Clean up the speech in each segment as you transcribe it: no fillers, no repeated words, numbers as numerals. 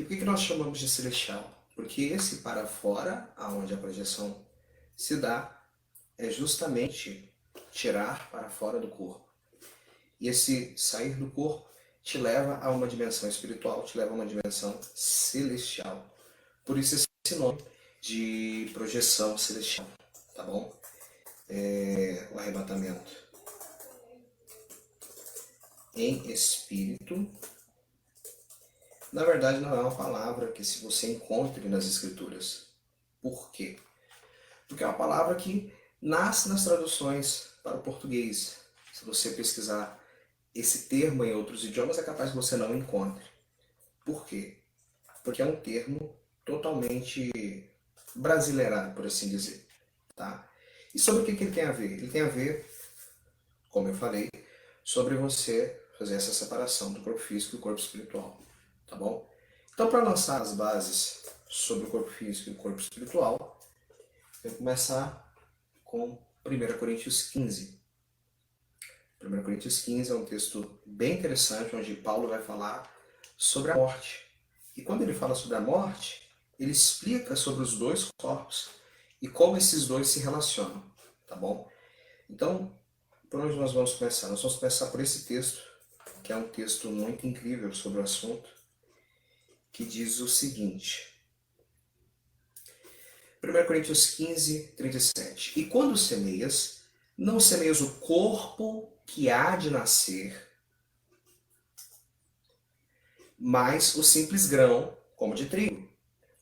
E por que nós chamamos de celestial? Porque esse para fora, aonde a projeção se dá, é justamente tirar para fora do corpo. E esse sair do corpo te leva a uma dimensão espiritual, te leva a uma dimensão celestial. Por isso esse nome de projeção celestial, tá bom? O arrebatamento em espírito, na verdade não é uma palavra que se você encontre nas escrituras. Por quê? Porque é uma palavra que nasce nas traduções para o português. Se você pesquisar esse termo em outros idiomas, é capaz que você não encontre. Por quê? Porque é um termo totalmente brasileirado, por assim dizer. Tá? E sobre o que ele tem a ver? Ele tem a ver, como eu falei, sobre você fazer essa separação do corpo físico e do corpo espiritual. Tá bom? Então, para lançar as bases sobre o corpo físico e o corpo espiritual, eu vou começar com 1 Coríntios 15. 1 Coríntios 15 é um texto bem interessante, onde Paulo vai falar sobre a morte. E quando ele fala sobre a morte, ele explica sobre os dois corpos e como esses dois se relacionam, tá bom? Então, por onde nós vamos começar? Nós vamos começar por esse texto, que é um texto muito incrível sobre o assunto, que diz o seguinte: 1 Coríntios 15, 37. E quando semeias, não semeias o corpo que há de nascer, mas o simples grão, como de trigo,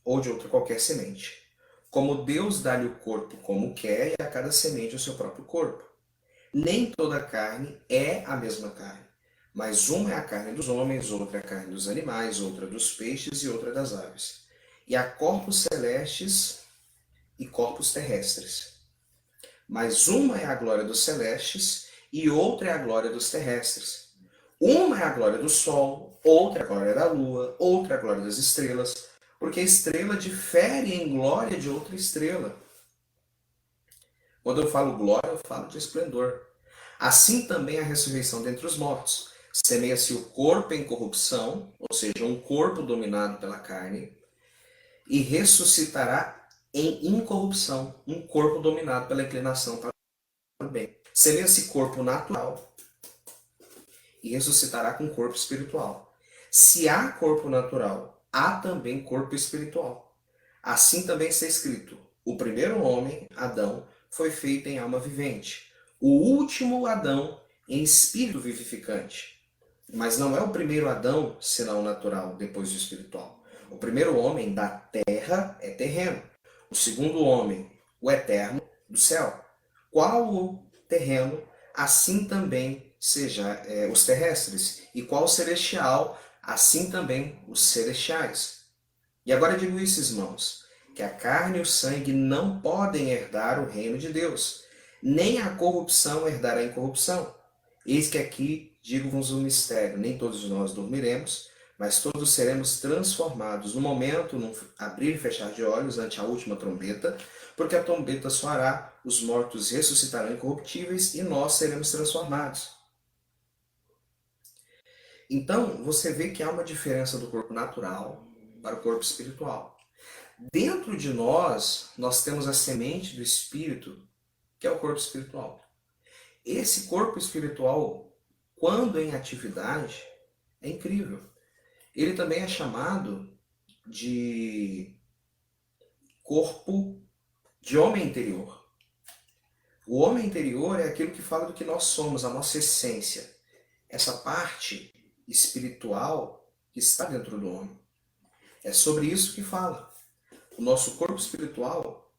ou de outra qualquer semente. Como Deus dá-lhe o corpo como quer, e a cada semente o seu próprio corpo. Nem toda carne é a mesma carne, mas uma é a carne dos homens, outra é a carne dos animais, outra dos peixes e outra das aves. E há corpos celestes e corpos terrestres. Mas uma é a glória dos celestes e outra é a glória dos terrestres. Uma é a glória do sol, outra é a glória da lua, outra é a glória das estrelas, porque a estrela difere em glória de outra estrela. Quando eu falo glória, eu falo de esplendor. Assim também a ressurreição dentre os mortos. Semeia-se o corpo em corrupção, ou seja, um corpo dominado pela carne, e ressuscitará em incorrupção, um corpo dominado pela inclinação para o bem. Semeia-se corpo natural e ressuscitará com corpo espiritual. Se há corpo natural, há também corpo espiritual. Assim também está escrito: o primeiro homem, Adão, foi feito em alma vivente. O último Adão em espírito vivificante. Mas não é o primeiro Adão, senão o natural, depois do espiritual. O primeiro homem da terra é terreno. O segundo homem, o eterno, do céu. Qual o terreno, assim também seja os terrestres. E qual o celestial, assim também os celestiais. E agora digo isso, irmãos, que a carne e o sangue não podem herdar o reino de Deus, nem a corrupção herdar a incorrupção. Eis que aqui digo-vos um mistério: nem todos nós dormiremos, mas todos seremos transformados no momento, num abrir e fechar de olhos ante a última trombeta, porque a trombeta soará, os mortos ressuscitarão incorruptíveis e nós seremos transformados. Então, você vê que há uma diferença do corpo natural para o corpo espiritual. Dentro de nós, nós temos a semente do Espírito, que é o corpo espiritual. Esse corpo espiritual, quando em atividade, é incrível. Ele também é chamado de corpo de homem interior. O homem interior é aquilo que fala do que nós somos, a nossa essência. Essa parte espiritual que está dentro do homem. É sobre isso que fala. O nosso corpo espiritual,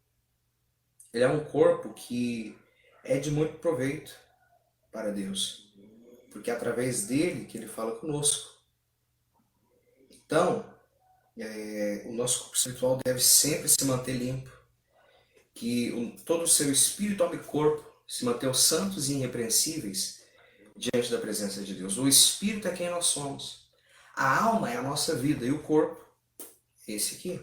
ele é um corpo que é de muito proveito para Deus, porque é através dele que ele fala conosco. Então, o nosso corpo espiritual deve sempre se manter limpo, que todo o seu espírito, alma e corpo se mantenham santos e irrepreensíveis diante da presença de Deus. O espírito é quem nós somos, a alma é a nossa vida e o corpo é esse aqui.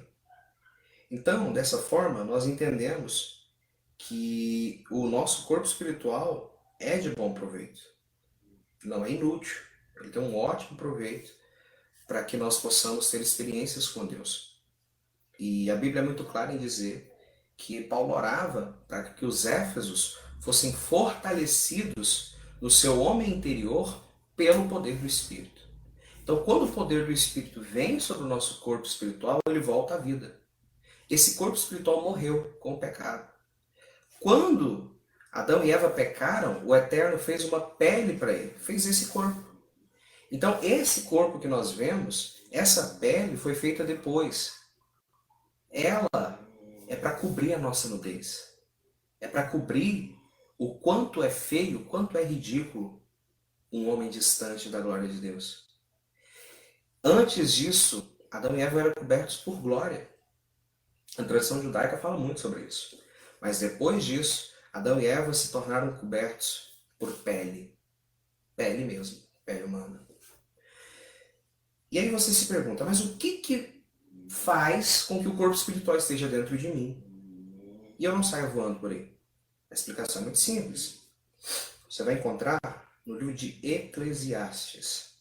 Então, dessa forma, nós entendemos que o nosso corpo espiritual é de bom proveito. Não é inútil. Ele tem um ótimo proveito para que nós possamos ter experiências com Deus. E a Bíblia é muito clara em dizer que Paulo orava para que os éfesos fossem fortalecidos no seu homem interior pelo poder do Espírito. Então, quando o poder do Espírito vem sobre o nosso corpo espiritual, ele volta à vida. Esse corpo espiritual morreu com o pecado. Quando Adão e Eva pecaram, o Eterno fez uma pele para ele, fez esse corpo. Então, esse corpo que nós vemos, essa pele foi feita depois. Ela é para cobrir a nossa nudez. É para cobrir o quanto é feio, o quanto é ridículo um homem distante da glória de Deus. Antes disso, Adão e Eva eram cobertos por glória. A tradição judaica fala muito sobre isso. Mas depois disso, Adão e Eva se tornaram cobertos por pele. Pele mesmo, pele humana. E aí você se pergunta, mas o que faz com que o corpo espiritual esteja dentro de mim e eu não saia voando por aí? A explicação é muito simples. Você vai encontrar no livro de Eclesiastes.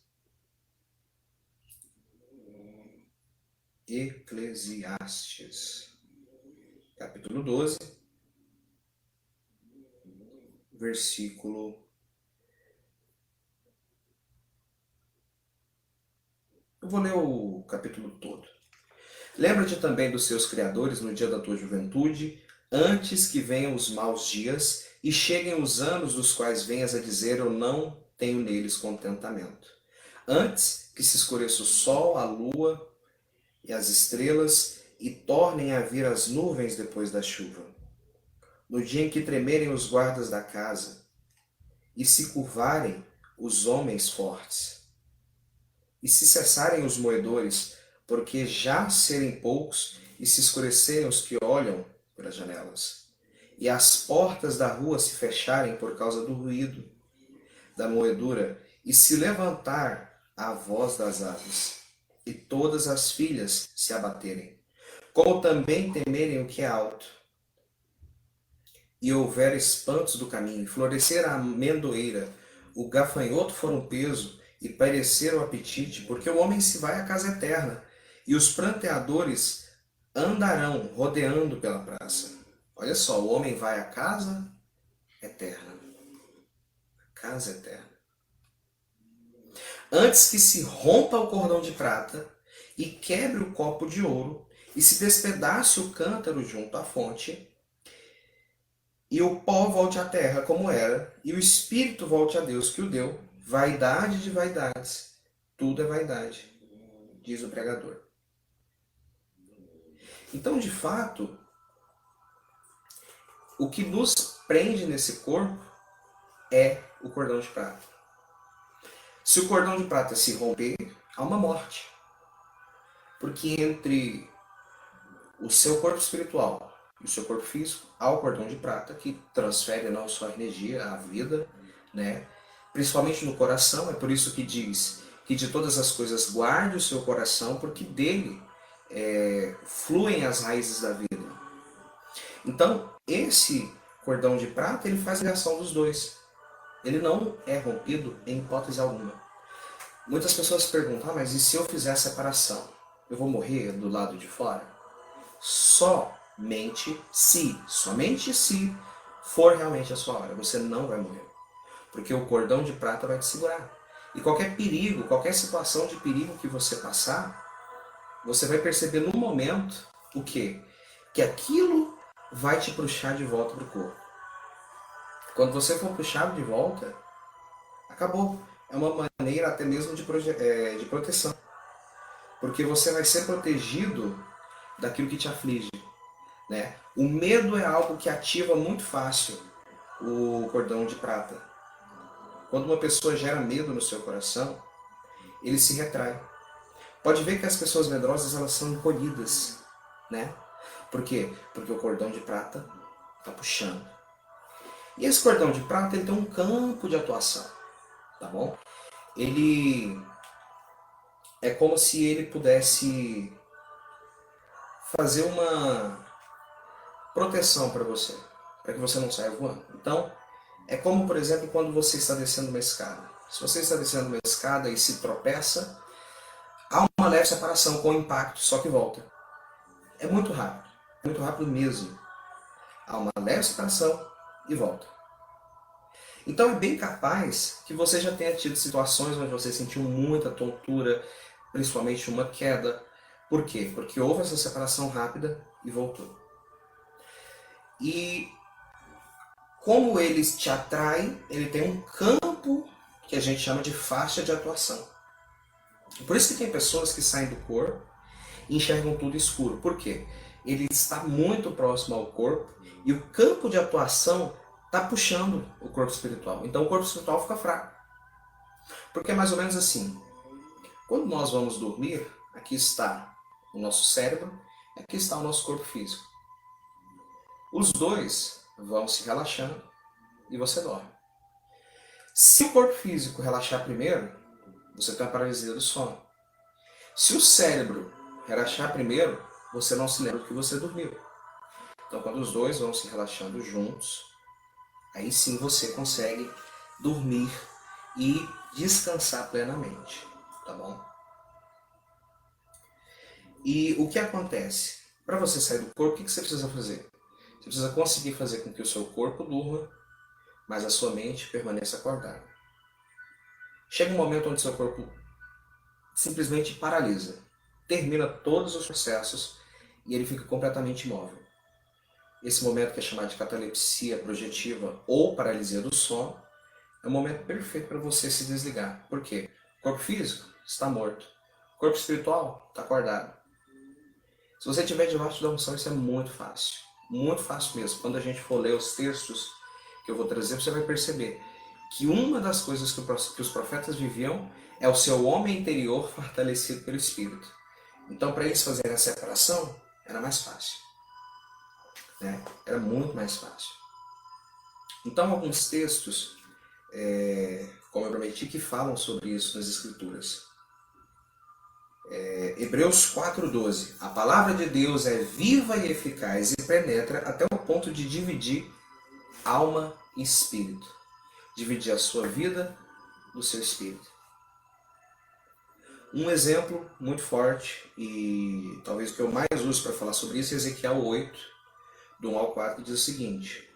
Eclesiastes, capítulo 12, versículo... Eu vou ler o capítulo todo. Lembra-te também dos seus criadores no dia da tua juventude, antes que venham os maus dias e cheguem os anos dos quais venhas a dizer, eu não tenho neles contentamento. Antes que se escureça o sol, a lua e as estrelas, e tornem a vir as nuvens depois da chuva. No dia em que tremerem os guardas da casa, e se curvarem os homens fortes, e se cessarem os moedores, porque já serem poucos, e se escurecerem os que olham pelas janelas, e as portas da rua se fecharem por causa do ruído da moedura, e se levantar a voz das aves, e todas as filhas se abaterem, como também temerem o que é alto, e houver espantos do caminho, e florescer a amendoeira, o gafanhoto for um peso, e parecer o apetite, porque o homem se vai à casa eterna, e os pranteadores andarão rodeando pela praça. Olha só, o homem vai à casa eterna. Casa eterna. Antes que se rompa o cordão de prata, e quebre o copo de ouro, e se despedace o cântaro junto à fonte, e o pó volte à terra como era, e o espírito volte a Deus que o deu, vaidade de vaidades, tudo é vaidade, diz o pregador. Então, de fato, o que nos prende nesse corpo é o cordão de prata. Se o cordão de prata se romper, há uma morte. Porque entre o seu corpo espiritual e o seu corpo físico, há o cordão de prata que transfere não só a energia, a vida, né? Principalmente no coração. É por isso que diz que de todas as coisas guarde o seu coração, porque dele fluem as raízes da vida. Então, esse cordão de prata, ele faz a ligação dos dois. Ele não é rompido em hipótese alguma. Muitas pessoas perguntam, mas e se eu fizer a separação? Eu vou morrer do lado de fora? Somente se for realmente a sua hora. Você não vai morrer. Porque o cordão de prata vai te segurar. E qualquer perigo, qualquer situação de perigo que você passar, você vai perceber no momento o quê? Que aquilo vai te puxar de volta para o corpo. Quando você for puxado de volta, acabou. É uma maneira até mesmo de proteção. Porque você vai ser protegido daquilo que te aflige. Né? O medo é algo que ativa muito fácil o cordão de prata. Quando uma pessoa gera medo no seu coração, ele se retrai. Pode ver que as pessoas medrosas, elas são encolhidas, né? Por quê? Porque o cordão de prata está puxando. E esse cordão de prata, ele tem um campo de atuação, tá bom? Ele é como se ele pudesse fazer uma proteção para você, para que você não saia voando. Então, é como, por exemplo, quando você está descendo uma escada. Se você está descendo uma escada e se tropeça, Há uma leve separação com impacto, só que volta. É muito rápido mesmo. Há uma leve separação e volta. Então é bem capaz que você já tenha tido situações onde você sentiu muita tontura, principalmente uma queda. Por quê? Porque houve essa separação rápida e voltou. E como ele te atrai, ele tem um campo que a gente chama de faixa de atuação. Por isso que tem pessoas que saem do corpo e enxergam tudo escuro. Por quê? Ele está muito próximo ao corpo e o campo de atuação está puxando o corpo espiritual. Então o corpo espiritual fica fraco. Porque é mais ou menos assim. Quando nós vamos dormir, aqui está o nosso cérebro, aqui está o nosso corpo físico. Os dois vão se relaxando e você dorme. Se o corpo físico relaxar primeiro, você tem a paralisia do sono. Se o cérebro relaxar primeiro, você não se lembra que você dormiu. Então, quando os dois vão se relaxando juntos, aí sim você consegue dormir e descansar plenamente, tá bom? E o que acontece? Para você sair do corpo, o que você precisa fazer? Você precisa conseguir fazer com que o seu corpo durma, mas a sua mente permaneça acordada. Chega um momento onde seu corpo simplesmente paralisa, termina todos os processos e ele fica completamente imóvel. Esse momento, que é chamado de catalepsia projetiva ou paralisia do sono, é o momento perfeito para você se desligar. Por quê? O corpo físico está morto, o corpo espiritual está acordado. Se você estiver debaixo da unção, isso é muito fácil mesmo. Quando a gente for ler os textos que eu vou trazer, você vai perceber que uma das coisas que os profetas viviam é o seu homem interior fortalecido pelo Espírito. Então, para eles fazerem a separação, era mais fácil. Era muito mais fácil. Então, alguns textos, como eu prometi, que falam sobre isso nas Escrituras. Hebreus 4,12. A palavra de Deus é viva e eficaz e penetra até o ponto de dividir alma e espírito. Dividir a sua vida do seu espírito. Um exemplo muito forte, e talvez o que eu mais uso para falar sobre isso, é Ezequiel 8, do 1 ao 4, que diz o seguinte: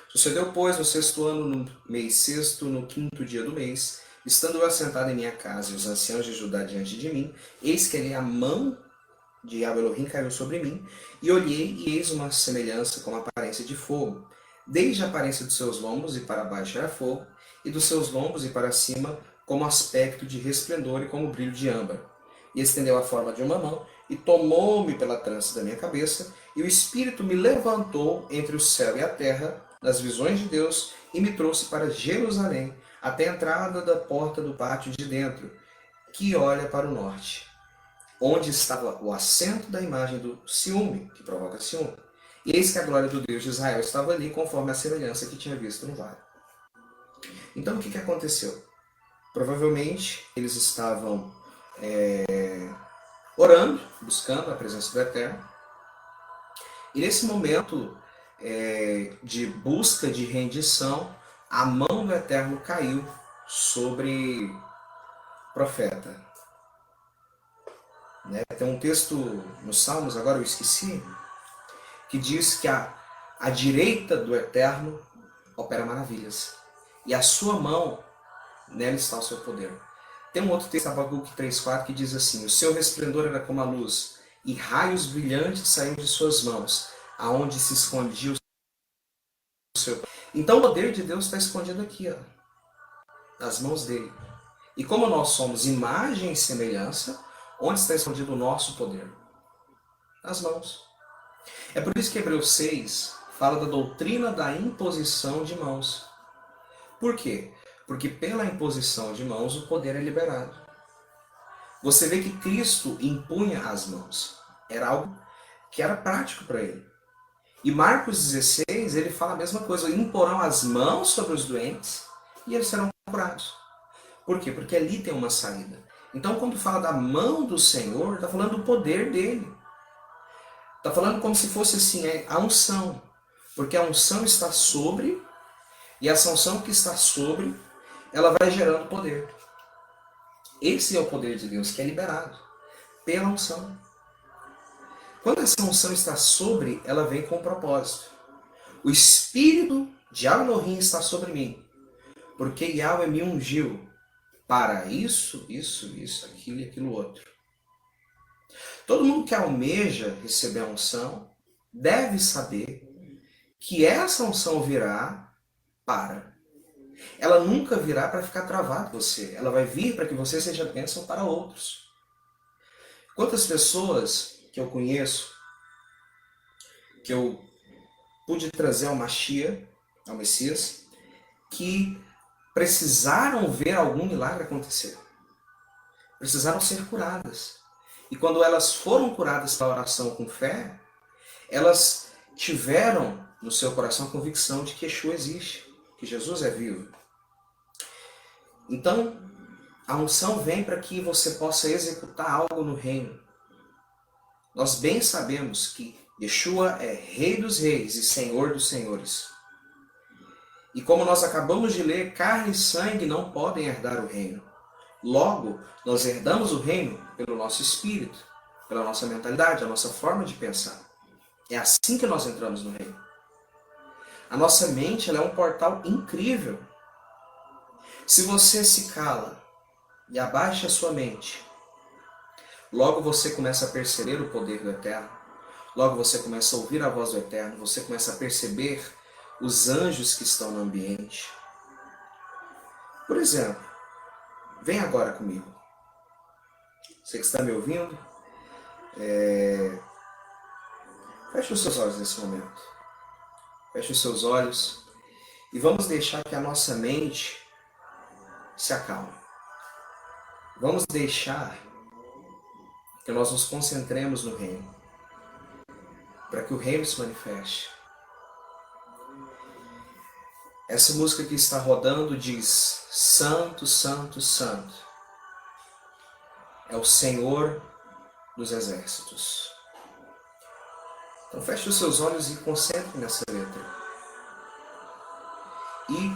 Sucedeu, pois, no 6º ano, no mês 6º, no 5º dia do mês, estando eu assentado em minha casa e os anciãos de Judá diante de mim, eis que ali a mão de Yahvé Elohim caiu sobre mim, e olhei, e eis uma semelhança com a aparência de fogo. Desde a aparência dos seus lombos e para baixo era fogo, e dos seus lombos e para cima como aspecto de resplendor e como brilho de âmbar. E estendeu a forma de uma mão, e tomou-me pela trança da minha cabeça, e o Espírito me levantou entre o céu e a terra, nas visões de Deus, e me trouxe para Jerusalém, até a entrada da porta do pátio de dentro, que olha para o norte, onde estava o assento da imagem do ciúme, que provoca ciúme. E eis que a glória do Deus de Israel estava ali, conforme a semelhança que tinha visto no vale. Então, o que aconteceu? Provavelmente, eles estavam orando, buscando a presença do Eterno. E nesse momento de busca, de rendição, a mão do Eterno caiu sobre o profeta. Tem um texto nos Salmos, agora eu esqueci, que diz que a direita do Eterno opera maravilhas. E a sua mão, nela está o seu poder. Tem um outro texto, Abacuque 3,4, que diz assim: O seu resplendor era como a luz, e raios brilhantes saíam de suas mãos, aonde se escondia o seu... Então o poder de Deus está escondido aqui, nas mãos dele. E como nós somos imagem e semelhança, onde está escondido o nosso poder? Nas mãos. É por isso que Hebreus 6 fala da doutrina da imposição de mãos. Por quê? Porque pela imposição de mãos o poder é liberado. Você vê que Cristo impunha as mãos. Era algo que era prático para ele. E Marcos 16, ele fala a mesma coisa. Imporão as mãos sobre os doentes e eles serão curados. Por quê? Porque ali tem uma saída. Então, quando fala da mão do Senhor, está falando do poder dele. Está falando como se fosse assim, a unção. Porque a unção está sobre, e essa unção que está sobre, ela vai gerando poder. Esse é o poder de Deus que é liberado pela unção. Quando essa unção está sobre, ela vem com um propósito. O Espírito de Elohim está sobre mim, porque Yahweh me ungiu para isso, aquilo e aquilo outro. Todo mundo que almeja receber a unção deve saber que essa unção virá para. Ela nunca virá para ficar travado em você. Ela vai vir para que você seja bênção para outros. Quantas pessoas que eu conheço, que eu pude trazer ao Mashiach, ao Messias, que precisaram ver algum milagre acontecer. Precisaram ser curadas. E quando elas foram curadas pela oração com fé, elas tiveram no seu coração a convicção de que Yeshua existe, que Jesus é vivo. Então, a unção vem para que você possa executar algo no reino. Nós bem sabemos que Yeshua é Rei dos Reis e Senhor dos Senhores. E como nós acabamos de ler, carne e sangue não podem herdar o reino. Logo, nós herdamos o reino pelo nosso espírito, pela nossa mentalidade, a nossa forma de pensar. É assim que nós entramos no reino. A nossa mente, ela é um portal incrível. Se você se cala e abaixa a sua mente, logo você começa a perceber o poder do Eterno. Logo você começa a ouvir a voz do Eterno. Você começa a perceber os anjos que estão no ambiente. Por exemplo, vem agora comigo. Você que está me ouvindo, feche os seus olhos nesse momento. Feche os seus olhos e vamos deixar que a nossa mente se acalme. Vamos deixar que nós nos concentremos no reino, para que o reino se manifeste. Essa música que está rodando diz: Santo, Santo, Santo é o Senhor dos Exércitos. Então feche os seus olhos e concentre nessa letra. E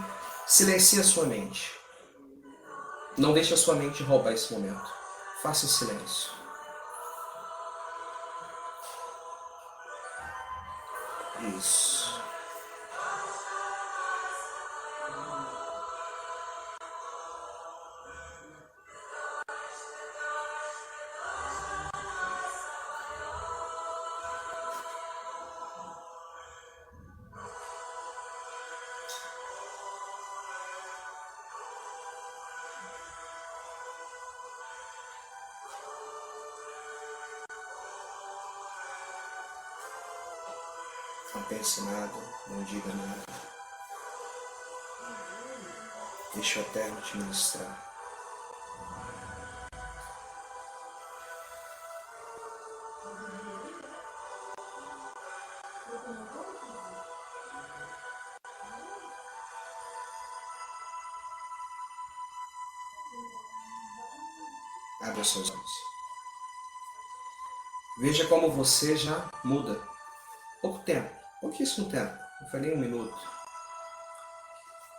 silencie a sua mente. Não deixe a sua mente roubar esse momento. Faça silêncio. Isso. Não pense nada, não diga nada. Deixa o Eterno te ministrar. Abra os seus olhos. Veja como você já muda. Pouco tempo, pouquíssimo tempo, não foi nem um minuto.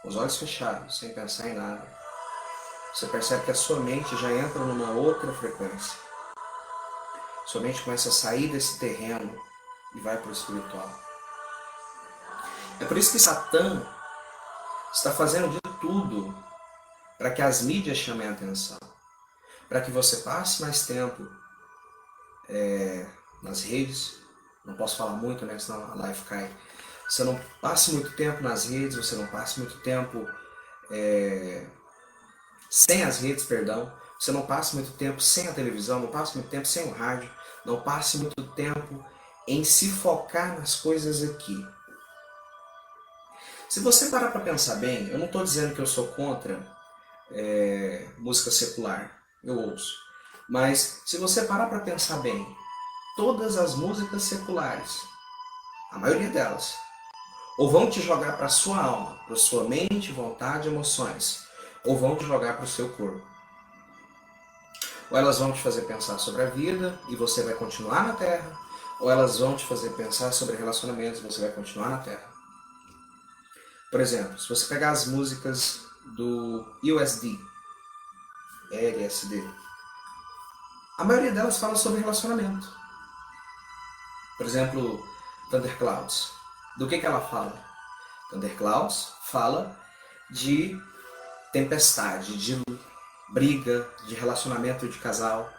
Os olhos fechados, sem pensar em nada. Você percebe que a sua mente já entra numa outra frequência. Sua mente começa a sair desse terreno e vai para o espiritual. É por isso que Satã está fazendo de tudo para que as mídias chamem a atenção. Para que você passe mais tempo nas redes. Não posso falar muito, né? Senão a live cai. Você não passe muito tempo nas redes, você não passe muito tempo sem as redes, perdão. Você não passe muito tempo sem a televisão, não passe muito tempo sem o rádio, não passe muito tempo em se focar nas coisas aqui. Se você parar para pensar bem, eu não estou dizendo que eu sou contra música secular, eu ouço. Mas se você parar para pensar bem, todas as músicas seculares, a maioria delas, ou vão te jogar para a sua alma, para a sua mente, vontade, emoções, ou vão te jogar para o seu corpo. Ou elas vão te fazer pensar sobre a vida e você vai continuar na Terra, ou elas vão te fazer pensar sobre relacionamentos e você vai continuar na Terra. Por exemplo, se você pegar as músicas do USD, LSD. A maioria delas fala sobre relacionamento. Por exemplo, Thunderclouds. Do que ela fala? Thunderclouds fala de tempestade, de briga, de relacionamento de casal.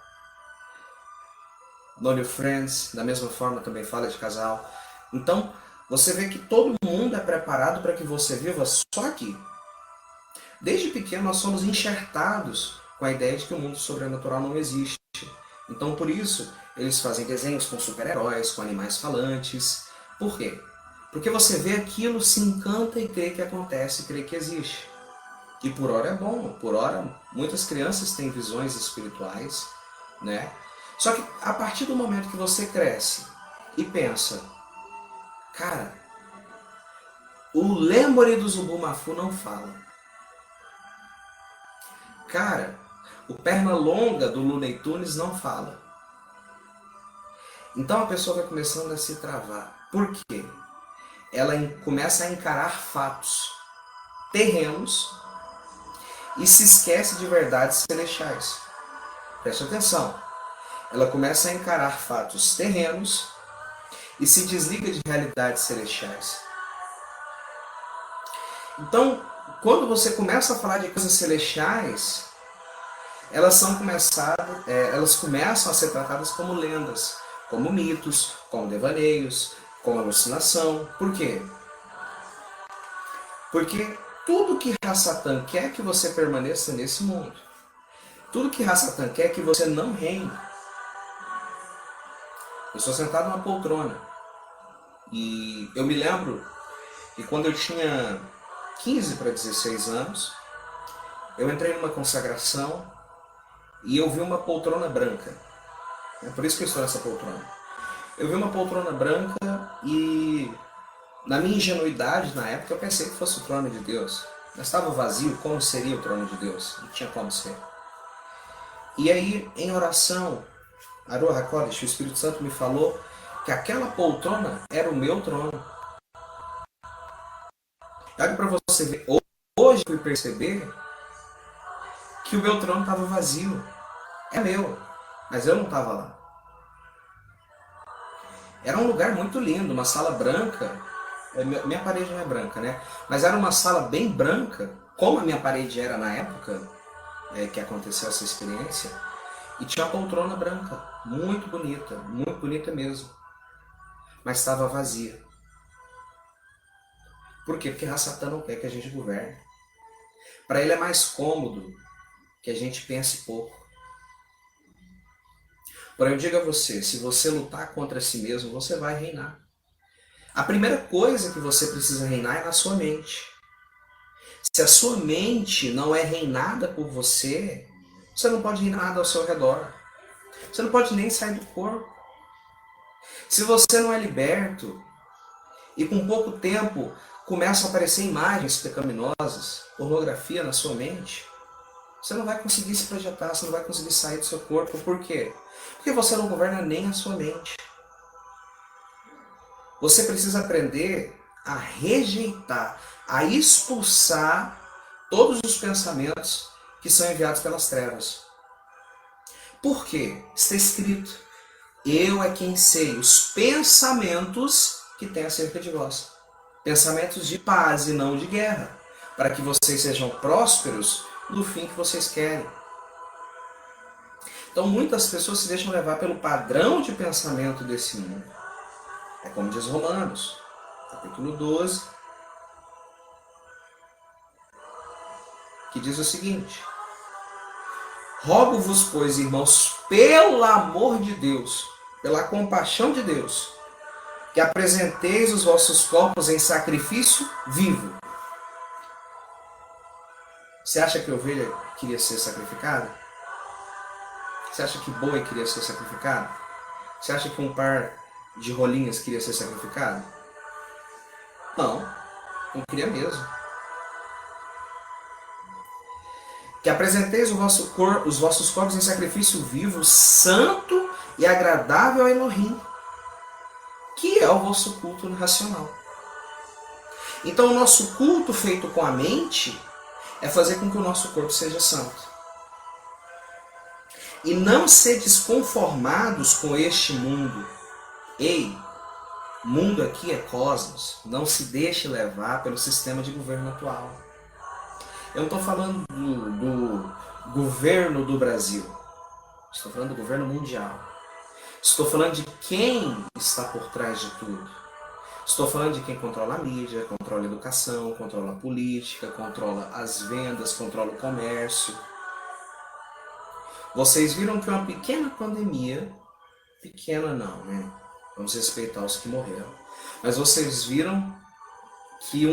Know Your Friends, da mesma forma, também fala de casal. Então, você vê que todo mundo é preparado para que você viva só aqui. Desde pequeno, nós somos enxertados com a ideia de que o mundo sobrenatural não existe. Então, por isso, eles fazem desenhos com super-heróis, com animais falantes. Por quê? Porque você vê aquilo, se encanta e crê que acontece, crê que existe. E por hora é bom, por hora muitas crianças têm visões espirituais, né? Só que a partir do momento que você cresce e pensa, cara, o Lemuri do Zubumafu não fala. Cara, o Pernalonga do Looney Tunes não fala. Então a pessoa vai começando a se travar. Por quê? Ela começa a encarar fatos terrenos e se esquece de verdades celestiais. Preste atenção. Ela começa a encarar fatos terrenos e se desliga de realidades celestiais. Então, quando você começa a falar de coisas celestiais, elas começam a ser tratadas como lendas, como mitos, como devaneios, como alucinação. Por quê? Porque tudo que Ra-Satan quer é que você permaneça nesse mundo. Tudo que Ra-Satan quer é que você não reine. Eu sou sentado numa poltrona. E eu me lembro que quando eu tinha 15 para 16 anos, eu entrei numa consagração e eu vi uma poltrona branca. É por isso que eu estou nessa poltrona. Eu vi uma poltrona branca e, na minha ingenuidade na época, eu pensei que fosse o trono de Deus. Mas estava vazio, como seria o trono de Deus? Não tinha como ser. E aí, em oração, Aruha Kodesh, o Espírito Santo me falou que aquela poltrona era o meu trono. Olha para você ver, hoje eu fui perceber que o meu trono estava vazio. É meu, mas eu não estava lá. Era um lugar muito lindo, uma sala branca. Minha parede não é branca, né? Mas era uma sala bem branca, como a minha parede era na época que aconteceu essa experiência. E tinha uma poltrona branca, muito bonita mesmo. Mas estava vazia. Por quê? Porque Ra-Satan não quer que a gente governe. Para ele é mais cômodo que a gente pense pouco. Porém, eu digo a você, se você lutar contra si mesmo, você vai reinar. A primeira coisa que você precisa reinar é na sua mente. Se a sua mente não é reinada por você, você não pode reinar nada ao seu redor. Você não pode nem sair do corpo. Se você não é liberto, e com pouco tempo começam a aparecer imagens pecaminosas, pornografia na sua mente, você não vai conseguir se projetar, você não vai conseguir sair do seu corpo. Por quê? Porque você não governa nem a sua mente. Você precisa aprender a rejeitar, a expulsar todos os pensamentos que são enviados pelas trevas. Por quê? Está escrito: eu é quem sei os pensamentos que tem acerca de vós. Pensamentos de paz e não de guerra, para que vocês sejam prósperos no fim que vocês querem. Então muitas pessoas se deixam levar pelo padrão de pensamento desse mundo. É como diz Romanos, capítulo 12, que diz o seguinte: rogo-vos, pois, irmãos, pelo amor de Deus, pela compaixão de Deus, que apresenteis os vossos corpos em sacrifício vivo. Você acha que a ovelha queria ser sacrificada? Você acha que boi queria ser sacrificado? Você acha que um par de rolinhas queria ser sacrificado? Não, não queria mesmo. Que apresenteis os vossos corpos em sacrifício vivo, santo e agradável a Elohim, que é o vosso culto racional. Então o nosso culto feito com a mente é fazer com que o nosso corpo seja santo. e não sedes conformados com este mundo. Ei, mundo aqui é cosmos, não se deixe levar pelo sistema de governo atual. Eu não estou falando do governo do Brasil, estou falando do governo mundial. Estou falando de quem está por trás de tudo. Estou falando de quem controla a mídia, controla a educação, controla a política, controla as vendas, controla o comércio. Vocês viram que uma pequena pandemia, pequena não, né? Vamos respeitar os que morreram. Mas vocês viram que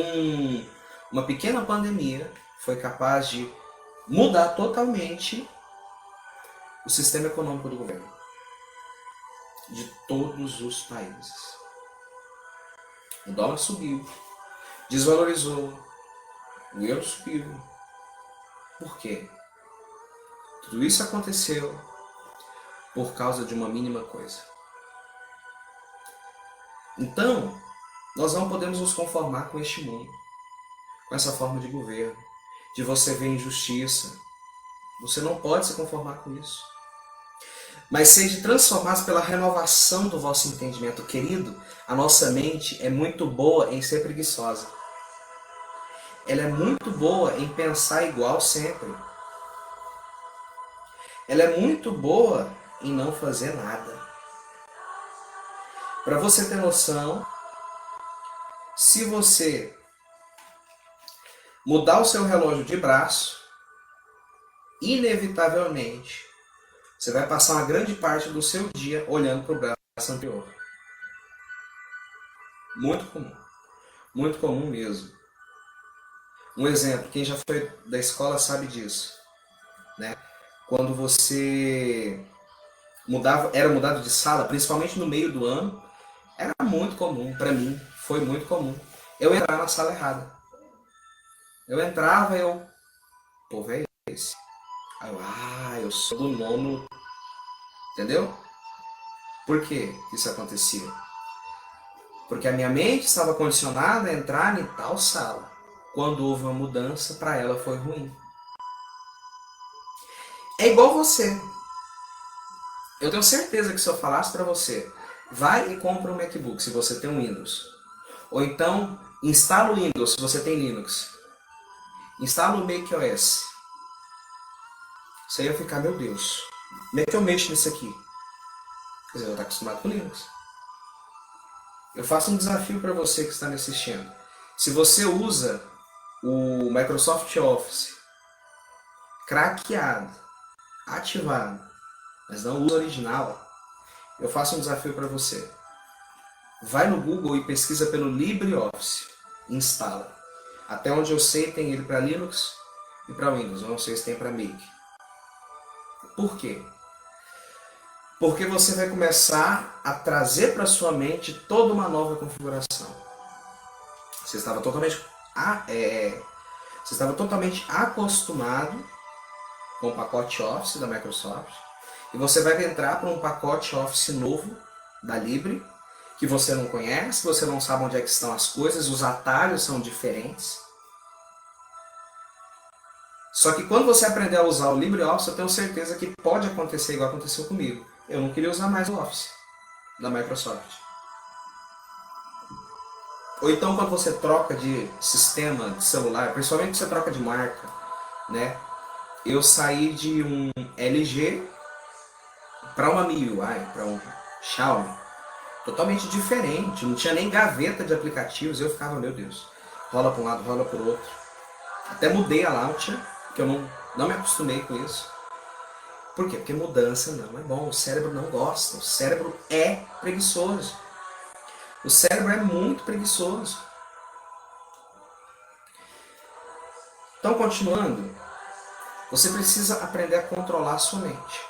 uma pequena pandemia foi capaz de mudar totalmente o sistema econômico do governo. De todos os países. O dólar subiu, desvalorizou, o euro subiu. Por quê? Tudo isso aconteceu por causa de uma mínima coisa. Então, nós não podemos nos conformar com este mundo, com essa forma de governo, de você ver injustiça. Você não pode se conformar com isso. Mas sede transformados pela renovação do vosso entendimento. Querido, a nossa mente é muito boa em ser preguiçosa. Ela é muito boa em pensar igual sempre. Ela é muito boa em não fazer nada. Para você ter noção, se você mudar o seu relógio de braço, inevitavelmente, você vai passar uma grande parte do seu dia olhando para o braço anterior. Muito comum. Muito comum mesmo. Um exemplo, quem já foi da escola sabe disso, né? Quando você era mudado de sala, principalmente no meio do ano, era muito comum, para mim, foi muito comum, eu entrar na sala errada. Eu entrava e pô, velho, é esse? Aí eu sou do nono, entendeu? Por que isso acontecia? Porque a minha mente estava condicionada a entrar em tal sala. Quando houve uma mudança, para ela foi ruim. É igual você. Eu tenho certeza que se eu falasse para você, vai e compra um MacBook se você tem um Windows. Ou então, instala o Windows se você tem Linux. Instala o macOS. Você ia ficar, meu Deus, como é que eu mexo nisso aqui? Quer dizer, eu estou acostumado com Linux. Eu faço um desafio para você que está me assistindo. Se você usa o Microsoft Office craqueado, ativado, mas não usa o original, eu faço um desafio para você. Vai no Google e pesquisa pelo LibreOffice. Instala. Até onde eu sei tem ele para Linux e para Windows. Eu não sei se tem para Mac. Por quê? Porque você vai começar a trazer para sua mente toda uma nova configuração. Você estava totalmente acostumado com o pacote Office da Microsoft e você vai entrar para um pacote Office novo da Libre que você não conhece, você não sabe onde é que estão as coisas, os atalhos são diferentes. Só que quando você aprender a usar o LibreOffice, eu tenho certeza que pode acontecer igual aconteceu comigo. Eu não queria usar mais o Office da Microsoft. Ou então quando você troca de sistema de celular, principalmente você troca de marca, né? Eu saí de um LG para uma MIUI, para um Xiaomi. Totalmente diferente, não tinha nem gaveta de aplicativos, eu ficava, meu Deus, rola para um lado, rola para o outro. Até mudei a launcher, que eu não me acostumei com isso. Por quê? Porque mudança não é bom, o cérebro não gosta, o cérebro é preguiçoso. O cérebro é muito preguiçoso. Então, continuando, você precisa aprender a controlar a sua mente,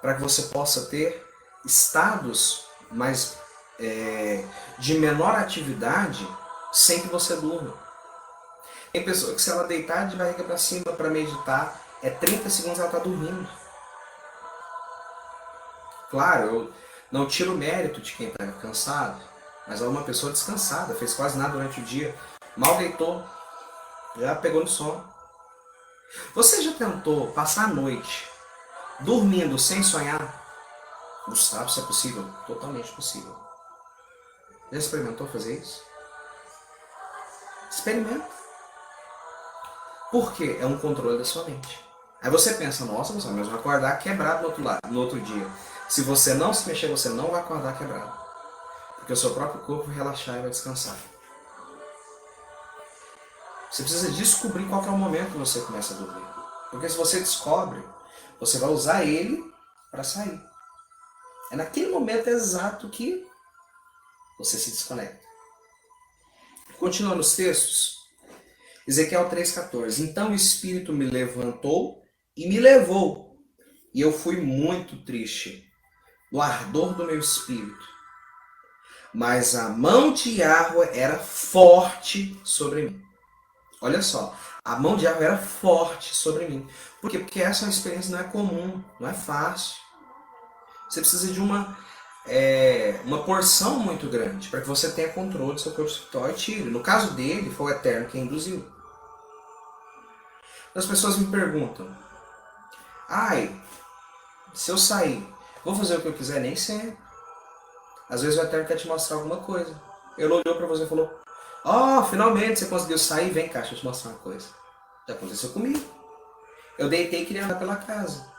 para que você possa ter estados mais de menor atividade sem que você durma. Tem pessoa que se ela deitar de barriga para cima para meditar, 30 segundos ela está dormindo. Claro, eu não tiro o mérito de quem está cansado, mas é uma pessoa descansada, fez quase nada durante o dia, mal deitou, já pegou no sono. Você já tentou passar a noite dormindo sem sonhar? Gustavo, isso é possível? Totalmente possível. Já experimentou fazer isso? Experimenta. Por quê? É um controle da sua mente. Aí você pensa, nossa, você vai mesmo acordar quebrado no outro dia. Se você não se mexer, você não vai acordar quebrado. Porque o seu próprio corpo vai relaxar e vai descansar. Você precisa descobrir qual é o momento que você começa a dormir. Porque se você descobre, você vai usar ele para sair. É naquele momento exato que você se desconecta. Continuando os textos, Ezequiel 3,14. Então o Espírito me levantou e me levou, e eu fui muito triste, no ardor do meu espírito. Mas a mão de Yahweh era forte sobre mim. Olha só, a mão de Yahweh era forte sobre mim. Por quê? Porque essa experiência não é comum, não é fácil. Você precisa de uma porção muito grande para que você tenha controle do seu corpo espiritual e tire. No caso dele, foi o Eterno quem induziu. As pessoas me perguntam, ai, se eu sair, vou fazer o que eu quiser? Nem sempre. Às vezes o Eterno quer te mostrar alguma coisa. Ele olhou para você e falou, finalmente você conseguiu sair, vem cá, deixa eu te mostrar uma coisa. Já aconteceu comigo. Eu deitei e queria andar pela casa.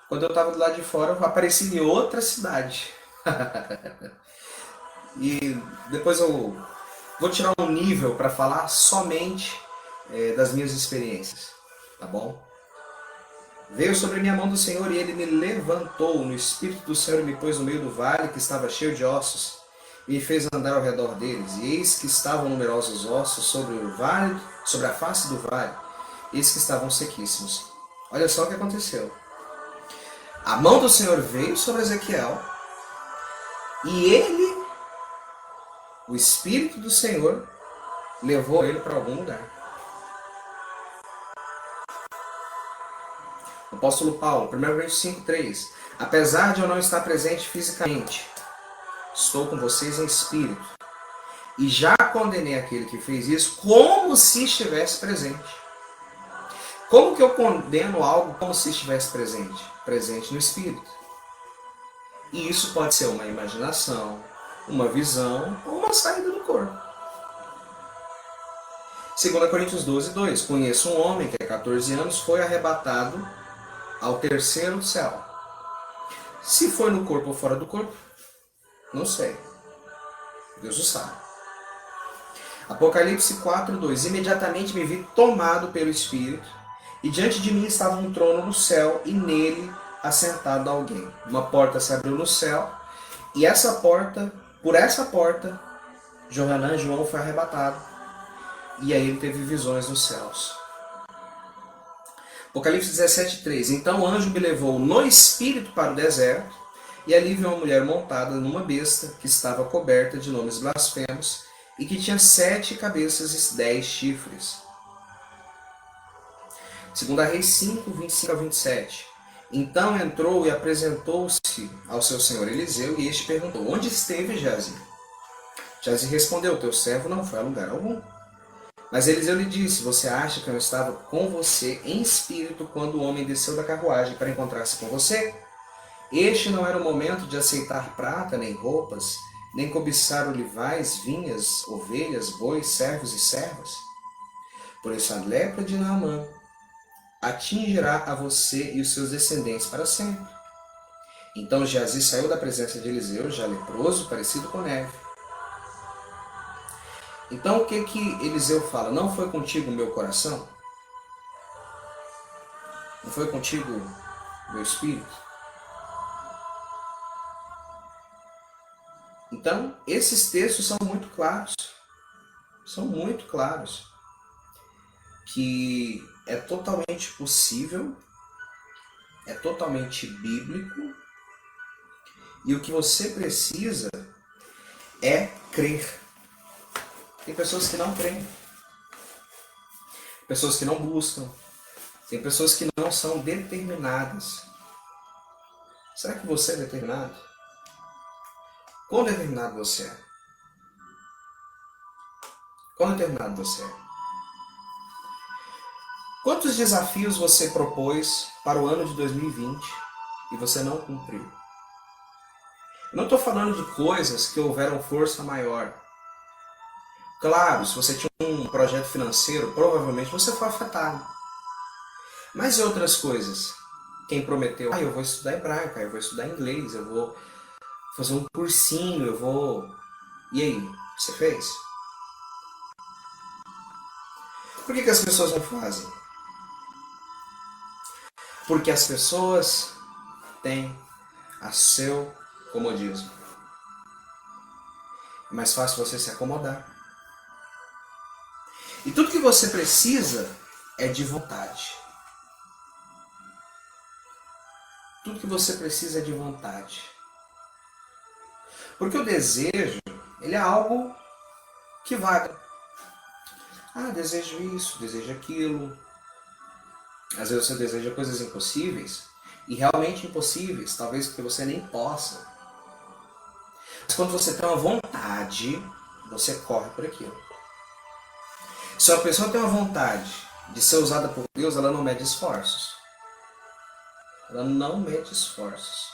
Quando eu estava do lado de fora, eu apareci em outra cidade. E depois eu vou tirar um nível para falar somente das minhas experiências, tá bom? Veio sobre mim a mão do Senhor e ele me levantou no espírito do Senhor e me pôs no meio do vale que estava cheio de ossos e me fez andar ao redor deles. E eis que estavam numerosos ossos sobre o vale, sobre a face do vale, eis que estavam sequíssimos. Olha só o que aconteceu. A mão do Senhor veio sobre Ezequiel e ele, o Espírito do Senhor, levou ele para algum lugar. O apóstolo Paulo, 1 Coríntios 5,3. Apesar de eu não estar presente fisicamente, estou com vocês em espírito. E já condenei aquele que fez isso como se estivesse presente. Como que eu condeno algo como se estivesse presente? Presente no espírito. E isso pode ser uma imaginação, uma visão ou uma saída do corpo. 2 Coríntios 12:2. Conheço um homem que há 14 anos foi arrebatado ao terceiro céu. Se foi no corpo ou fora do corpo, não sei. Deus o sabe. Apocalipse 4:2. Imediatamente me vi tomado pelo Espírito, e diante de mim estava um trono no céu, e nele assentado alguém. Uma porta se abriu no céu, e por essa porta, João foi arrebatado, e aí ele teve visões nos céus. Apocalipse 17:3. Então o anjo me levou no Espírito para o deserto, e ali vi uma mulher montada numa besta que estava coberta de nomes blasfemos, e que tinha 7 cabeças e 10 chifres. 2 Reis 5, 25-27. Então entrou e apresentou-se ao seu senhor Eliseu, e este perguntou, onde esteve Geazi? Geazi respondeu, teu servo não foi a lugar algum. Mas Eliseu lhe disse, você acha que eu estava com você em espírito quando o homem desceu da carruagem para encontrar-se com você? Este não era o momento de aceitar prata, nem roupas, nem cobiçar olivais, vinhas, ovelhas, bois, servos e servas? Por isso a lepra de Naamã atingirá a você e os seus descendentes para sempre. Então Geazi saiu da presença de Eliseu, já leproso, parecido com neve. Então o que Eliseu fala? Não foi contigo o meu coração? Não foi contigo o meu espírito? Então, esses textos são muito claros. São muito claros. Que é totalmente possível, é totalmente bíblico, e o que você precisa é crer. Tem pessoas que não creem, pessoas que não buscam, tem pessoas que não são determinadas. Será que você é determinado? Quão determinado você é? Quão determinado você é? Quantos desafios você propôs para o ano de 2020 e você não cumpriu? Eu não estou falando de coisas que houveram força maior. Claro, se você tinha um projeto financeiro, provavelmente você foi afetado. Mas e outras coisas? Quem prometeu, eu vou estudar hebraico, eu vou estudar inglês, eu vou fazer um cursinho, eu vou... E aí, você fez? Por que as pessoas não fazem? Porque as pessoas têm a seu comodismo. É mais fácil você se acomodar. E tudo que você precisa é de vontade. Tudo que você precisa é de vontade. Porque o desejo, ele é algo que vaga. Ah, desejo isso, desejo aquilo. Às vezes você deseja coisas impossíveis, e realmente impossíveis, talvez porque você nem possa. Mas quando você tem uma vontade, você corre por aquilo. Se uma pessoa tem uma vontade de ser usada por Deus, ela não mede esforços. Ela não mede esforços.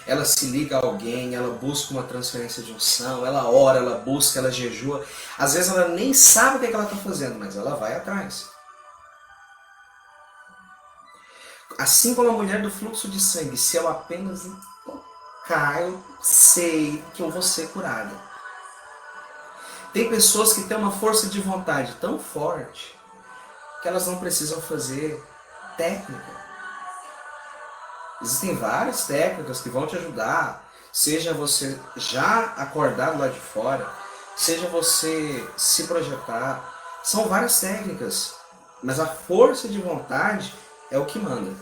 Ela se liga a alguém, ela busca uma transferência de unção, ela ora, ela busca, ela jejua. Às vezes ela nem sabe o que ela está fazendo, mas ela vai atrás. Assim como a mulher do fluxo de sangue, se eu apenas tocar, eu sei que eu vou ser curada. Tem pessoas que têm uma força de vontade tão forte que elas não precisam fazer técnica. Existem várias técnicas que vão te ajudar, seja você já acordado lá de fora, seja você se projetar. São várias técnicas, mas a força de vontade é o que manda.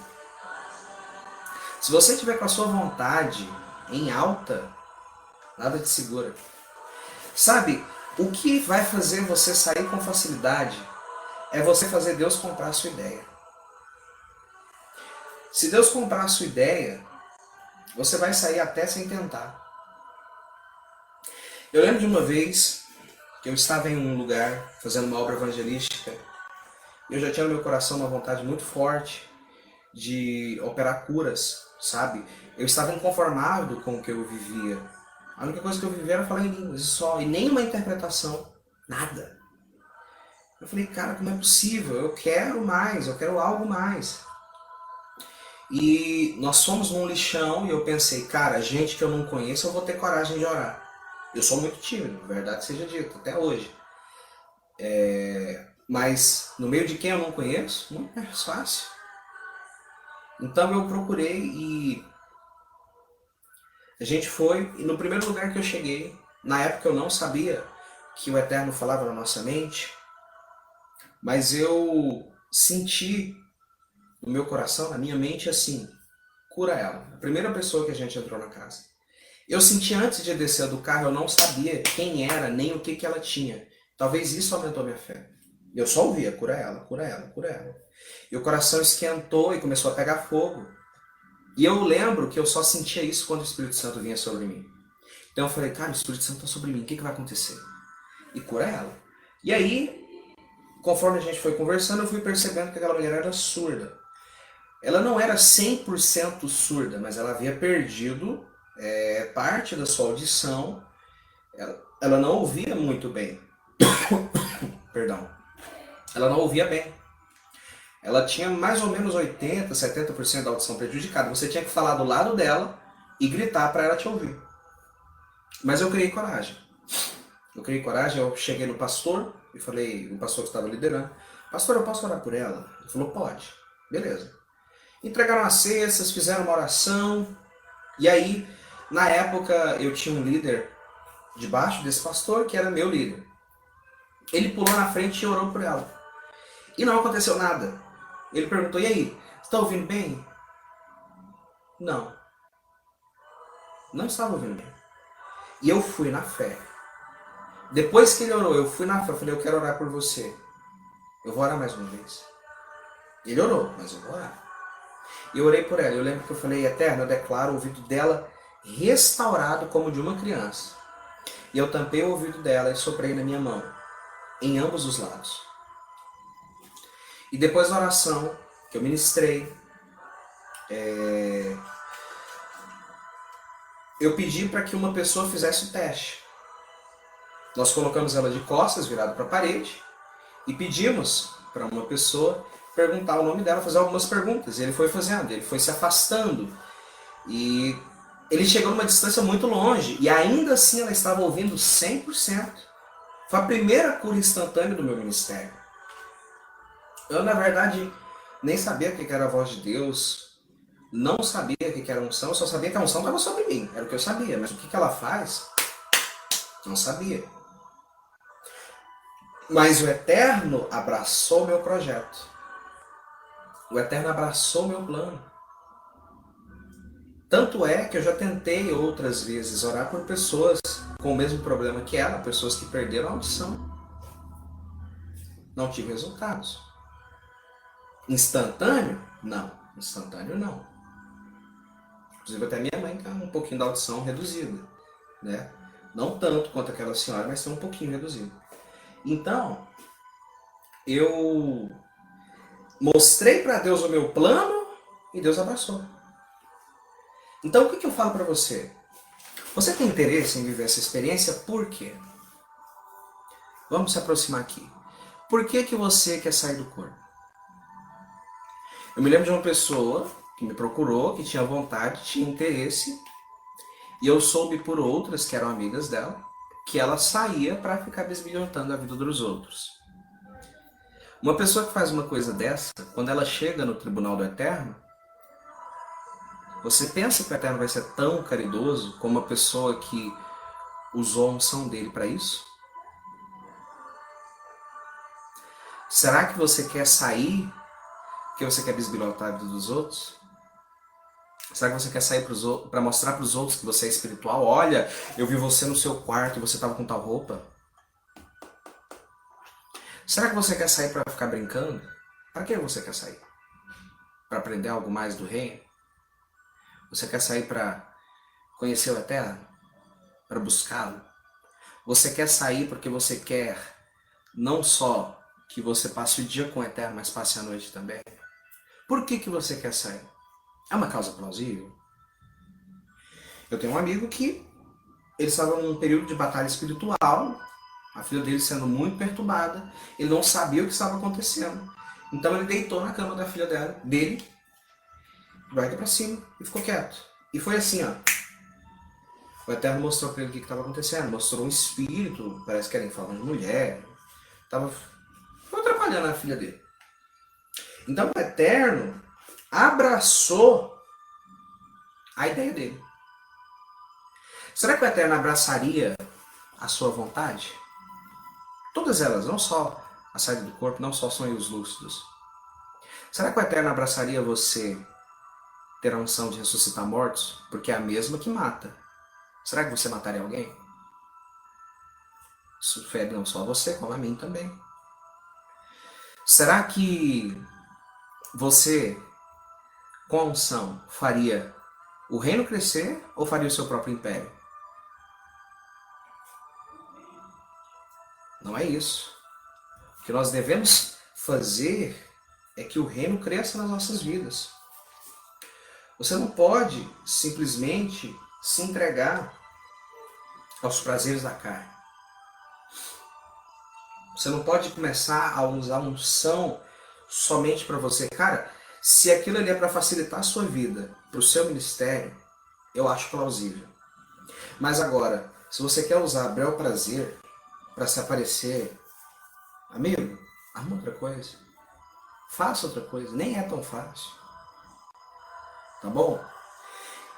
Se você tiver com a sua vontade em alta, nada te segura. Sabe, o que vai fazer você sair com facilidade é você fazer Deus comprar a sua ideia. Se Deus comprar a sua ideia, você vai sair até sem tentar. Eu lembro de uma vez que eu estava em um lugar fazendo uma obra evangelística e eu já tinha no meu coração uma vontade muito forte de operar curas, sabe? Eu estava inconformado com o que eu vivia. A única coisa que eu vivia era falar em línguas e só, e nenhuma interpretação, nada. Eu falei, cara, como é possível? Eu quero mais, eu quero algo mais. E nós fomos num lixão e eu pensei, cara, gente que eu não conheço, eu vou ter coragem de orar. Eu sou muito tímido, verdade seja dita, até hoje. Mas no meio de quem eu não conheço, não é fácil. Então eu procurei e a gente foi, e no primeiro lugar que eu cheguei, na época eu não sabia que o Eterno falava na nossa mente, mas eu senti no meu coração, na minha mente, assim, cura ela. A primeira pessoa que a gente entrou na casa. Eu senti antes de descer do carro, eu não sabia quem era, nem o que ela tinha. Talvez isso aumentou minha fé. Eu só ouvia, cura ela, cura ela, cura ela. E o coração esquentou e começou a pegar fogo. E eu lembro que eu só sentia isso quando o Espírito Santo vinha sobre mim. Então eu falei, cara, o Espírito Santo está sobre mim, o que vai acontecer? E cura ela. E aí, conforme a gente foi conversando, eu fui percebendo que aquela mulher era surda. Ela não era 100% surda, mas ela havia perdido parte da sua audição. Ela não ouvia muito bem. Perdão. Ela não ouvia bem. Ela tinha mais ou menos 80%, 70% da audição prejudicada. Você tinha que falar do lado dela e gritar para ela te ouvir. Mas eu criei coragem. Eu cheguei no pastor e falei, o pastor que estava liderando, pastor, eu posso orar por ela? Ele falou, pode. Beleza. Entregaram as cestas, fizeram uma oração. E aí, na época, eu tinha um líder debaixo desse pastor, que era meu líder. Ele pulou na frente e orou por ela. E não aconteceu nada. Ele perguntou, e aí, você está ouvindo bem? Não. Não estava ouvindo bem. E eu fui na fé. Depois que ele orou, eu fui na fé. Eu falei, eu quero orar por você. Eu vou orar mais uma vez. Ele orou, mas eu vou orar. E eu orei por ela. Eu lembro que eu falei, Eterno, eu declaro o ouvido dela restaurado como de uma criança. E eu tampei o ouvido dela e soprei na minha mão, em ambos os lados. E depois da oração que eu ministrei, eu pedi para que uma pessoa fizesse o teste. Nós colocamos ela de costas, virada para a parede, e pedimos para uma pessoa perguntar o nome dela, fazer algumas perguntas. E ele foi fazendo, ele foi se afastando. E ele chegou numa distância muito longe, e ainda assim ela estava ouvindo 100%. Foi a primeira cura instantânea do meu ministério. Eu, na verdade, nem sabia o que era a voz de Deus, não sabia o que era a unção, eu só sabia que a unção estava sobre mim, era o que eu sabia, mas o que ela faz, não sabia. Mas o Eterno abraçou meu projeto. O Eterno abraçou meu plano. Tanto é que eu já tentei outras vezes orar por pessoas com o mesmo problema que ela, pessoas que perderam a audição. Não tive resultados. Instantâneo? Não. Instantâneo não. Inclusive até minha mãe tem um pouquinho da audição reduzida, né? Não tanto quanto aquela senhora, mas tem um pouquinho reduzido. Então, eu mostrei para Deus o meu plano e Deus abraçou. Então, o que eu falo para você? Você tem interesse em viver essa experiência? Por quê? Vamos se aproximar aqui. Por que você quer sair do corpo? Eu me lembro de uma pessoa que me procurou, que tinha vontade, tinha interesse, e eu soube por outras, que eram amigas dela, que ela saía para ficar bisbilhotando a vida dos outros. Uma pessoa que faz uma coisa dessa, quando ela chega no tribunal do Eterno, você pensa que o Eterno vai ser tão caridoso como uma pessoa que usou a unção dele para isso? Será que você quer sair porque você quer bisbilhotar a vida dos outros? Será que você quer sair para mostrar para os outros que você é espiritual? Olha, eu vi você no seu quarto e você estava com tal roupa. Será que você quer sair para ficar brincando? Para que você quer sair? Para aprender algo mais do reino? Você quer sair para conhecer o Eterno? Para buscá-lo? Você quer sair porque você quer não só que você passe o dia com o Eterno, mas passe a noite também? Por que você quer sair? É uma causa plausível? Eu tenho um amigo que ele estava num período de batalha espiritual, a filha dele sendo muito perturbada, ele não sabia o que estava acontecendo. Então ele deitou na cama da filha dele, barriga para cima, e ficou quieto. E foi assim, ó. O Eterno mostrou para ele o que estava acontecendo, mostrou um espírito, parece que era em forma de mulher, estava atrapalhando a filha dele. Então o Eterno abraçou a ideia dele. Será que o Eterno abraçaria a sua vontade? Todas elas, não só a saída do corpo, não só sonhos lúcidos. Será que o Eterno abraçaria você ter a unção de ressuscitar mortos? Porque é a mesma que mata. Será que você mataria alguém? Isso fere não só a você, como a mim também. Será que você, com a unção, faria o reino crescer ou faria o seu próprio império? Não é isso. O que nós devemos fazer é que o reino cresça nas nossas vidas. Você não pode simplesmente se entregar aos prazeres da carne. Você não pode começar a usar unção somente para você. Cara, se aquilo ali é para facilitar a sua vida, para o seu ministério, eu acho plausível. Mas agora, se você quer usar bel prazer para se aparecer, amigo, arruma outra coisa. Faça outra coisa. Nem é tão fácil. Tá bom?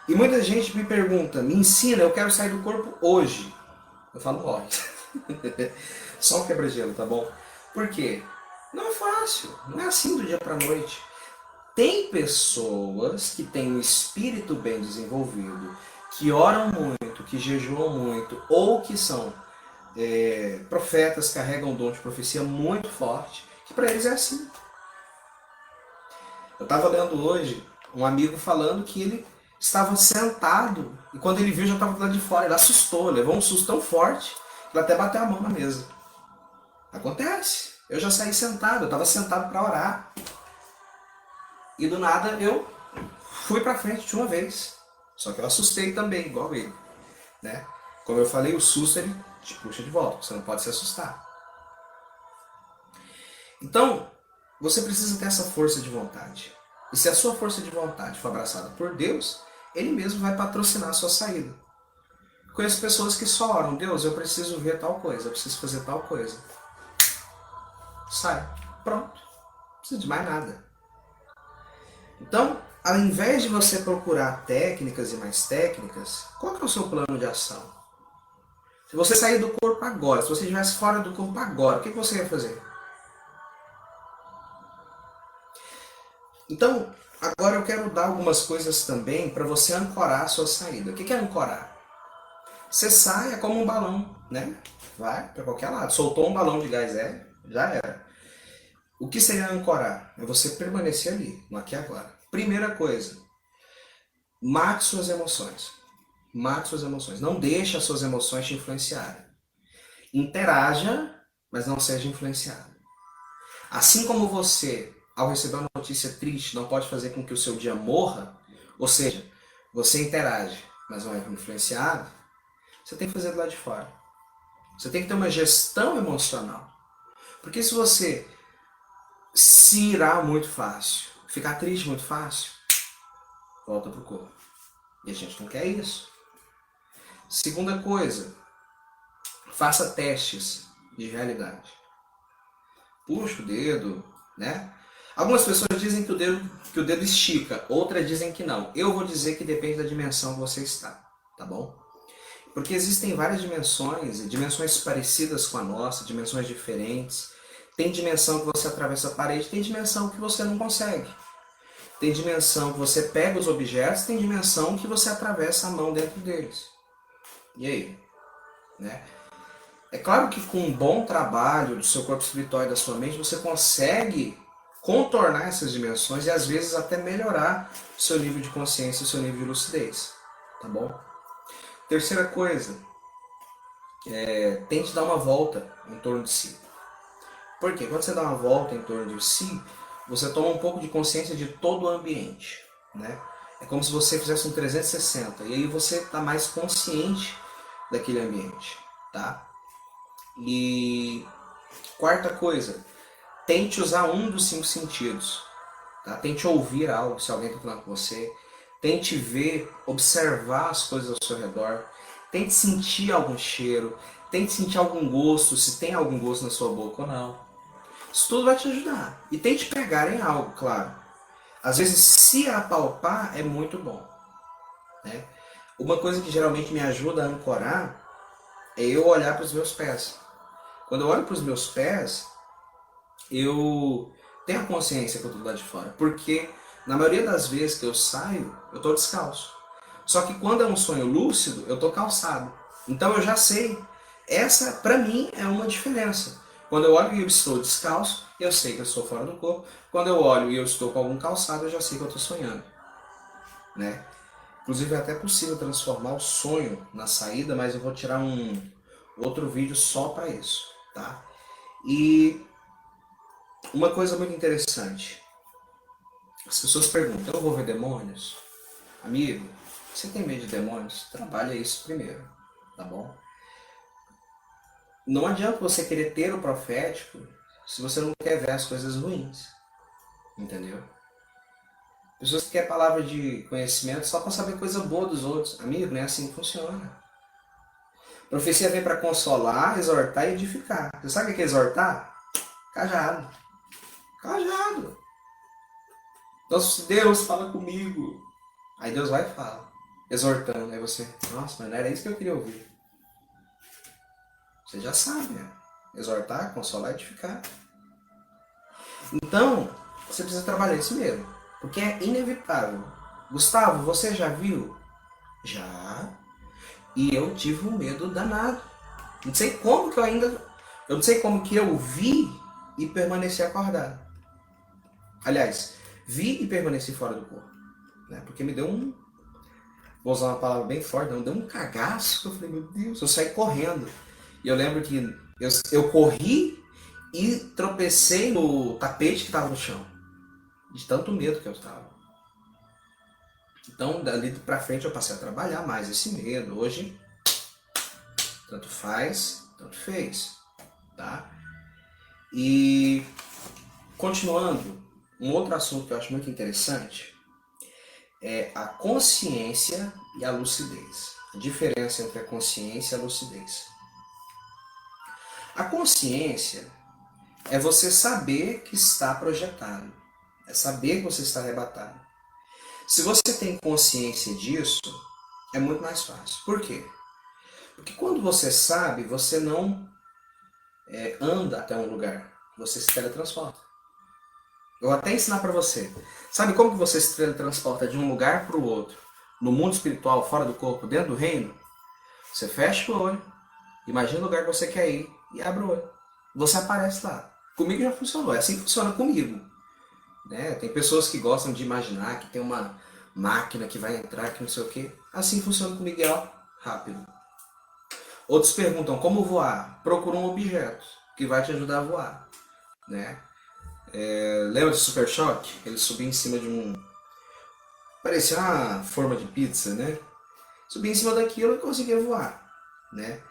E muita gente me pergunta, me ensina, eu quero sair do corpo hoje. Eu falo, morre. Só um quebra-gelo, tá bom? Por quê? Não é fácil. Não é assim do dia pra noite. Tem pessoas que têm um espírito bem desenvolvido, que oram muito, que jejuam muito, ou que são profetas, carregam um dom de profecia muito forte, que para eles é assim. Eu estava lendo hoje um amigo falando que ele estava sentado e quando ele viu já estava do lado de fora. Ele assustou, levou um susto tão forte que ele até bateu a mão na mesa. Acontece. Eu já saí sentado, eu estava sentado para orar. E do nada eu fui para frente de uma vez. Só que eu assustei também, igual ele, né? Como eu falei, o susto ele te puxa de volta, você não pode se assustar. Então, você precisa ter essa força de vontade. E se a sua força de vontade for abraçada por Deus, Ele mesmo vai patrocinar a sua saída. Conheço pessoas que só oram: Deus, eu preciso ver tal coisa, eu preciso fazer tal coisa. Sai. Pronto. Não precisa de mais nada. Então, ao invés de você procurar técnicas e mais técnicas, qual que é o seu plano de ação? Se você sair do corpo agora, se você estivesse fora do corpo agora, o que você ia fazer? Então, agora eu quero dar algumas coisas também para você ancorar a sua saída. O que é ancorar? Você sai, é como um balão, né? Vai para qualquer lado. Soltou um balão de gás, já era. O que seria ancorar? É você permanecer ali, no aqui e agora. Primeira coisa, mate suas emoções. Mate suas emoções. Não deixe as suas emoções te influenciarem. Interaja, mas não seja influenciado. Assim como você, ao receber uma notícia triste, não pode fazer com que o seu dia morra, ou seja, você interage, mas não é influenciado, você tem que fazer do lado de fora. Você tem que ter uma gestão emocional. Porque se você se irar muito fácil, ficar triste muito fácil, volta pro corpo. E a gente não quer isso. Segunda coisa, faça testes de realidade. Puxa o dedo, né? Algumas pessoas dizem que o dedo estica, outras dizem que não. Eu vou dizer que depende da dimensão que você está, tá bom? Porque existem várias dimensões, dimensões parecidas com a nossa, dimensões diferentes. Tem dimensão que você atravessa a parede, tem dimensão que você não consegue. Tem dimensão que você pega os objetos, tem dimensão que você atravessa a mão dentro deles. E aí? Né? É claro que com um bom trabalho do seu corpo espiritual e da sua mente, você consegue contornar essas dimensões e às vezes até melhorar o seu nível de consciência, o seu nível de lucidez. Tá bom? Terceira coisa, tente dar uma volta em torno de si. Por quê? Quando você dá uma volta em torno de si, você toma um pouco de consciência de todo o ambiente. Né? É como se você fizesse um 360 e aí você está mais consciente daquele ambiente. Tá? E quarta coisa, tente usar um dos 5 sentidos. Tá? Tente ouvir algo, se alguém está falando com você. Tente ver, observar as coisas ao seu redor. Tente sentir algum cheiro. Tente sentir algum gosto, se tem algum gosto na sua boca ou não. Isso tudo vai te ajudar. E tente pegar em algo, claro. Às vezes, se apalpar, é muito bom. Né? Uma coisa que geralmente me ajuda a ancorar é eu olhar para os meus pés. Quando eu olho para os meus pés, eu tenho a consciência que eu estou lá de fora. Porque na maioria das vezes que eu saio, eu estou descalço. Só que quando é um sonho lúcido, eu estou calçado. Então eu já sei. Essa, para mim, é uma diferença. Quando eu olho e eu estou descalço, eu sei que eu estou fora do corpo. Quando eu olho e eu estou com algum calçado, eu já sei que eu estou sonhando. Né? Inclusive é até possível transformar o sonho na saída, mas eu vou tirar um outro vídeo só para isso. Tá? E uma coisa muito interessante. As pessoas perguntam: eu vou ver demônios? Amigo, você tem medo de demônios? Trabalha isso primeiro, tá bom? Não adianta você querer ter o profético se você não quer ver as coisas ruins, entendeu? Pessoas que querem palavra de conhecimento só para saber coisa boa dos outros. Amigo, não é assim que funciona. Profecia vem para consolar, exortar e edificar. Você sabe o que é exortar? Cajado. Cajado. Então, se Deus fala comigo, aí Deus vai e fala, exortando. Aí você, nossa, mas não era isso que eu queria ouvir. Você já sabe, né? Exortar, consolar e edificar. Então, você precisa trabalhar isso mesmo. Porque é inevitável. Gustavo, você já viu? Já. E eu tive um medo danado. Não sei como que eu não sei como que eu vi e permaneci acordado. Aliás, vi e permaneci fora do corpo. Né? Porque me deu um... Vou usar uma palavra bem forte, não, deu um cagaço. Eu falei, meu Deus, eu saí correndo. E eu lembro que eu corri e tropecei no tapete que estava no chão, de tanto medo que eu estava. Então, dali pra frente eu passei a trabalhar mais esse medo. Hoje, tanto faz, tanto fez, tá? E continuando, um outro assunto que eu acho muito interessante é a consciência e a lucidez. A diferença entre a consciência e a lucidez. A consciência é você saber que está projetado, é saber que você está arrebatado. Se você tem consciência disso, é muito mais fácil. Por quê? Porque quando você sabe, você não anda até um lugar, você se teletransporta. Eu vou até ensinar para você. Sabe como que você se teletransporta de um lugar para o outro, no mundo espiritual, fora do corpo, dentro do reino? Você fecha o olho, imagina o lugar que você quer ir e abre o olho. Você aparece lá. Comigo já funcionou, é assim que funciona comigo. Né? Tem pessoas que gostam de imaginar que tem uma máquina que vai entrar, que não sei o quê. Assim funciona comigo, ó, rápido. Outros perguntam como voar. Procura um objeto que vai te ajudar a voar. Né? Lembra de Super Choque? Ele subia em cima de um... parecia uma forma de pizza, né? Subia em cima daquilo e conseguia voar. Né?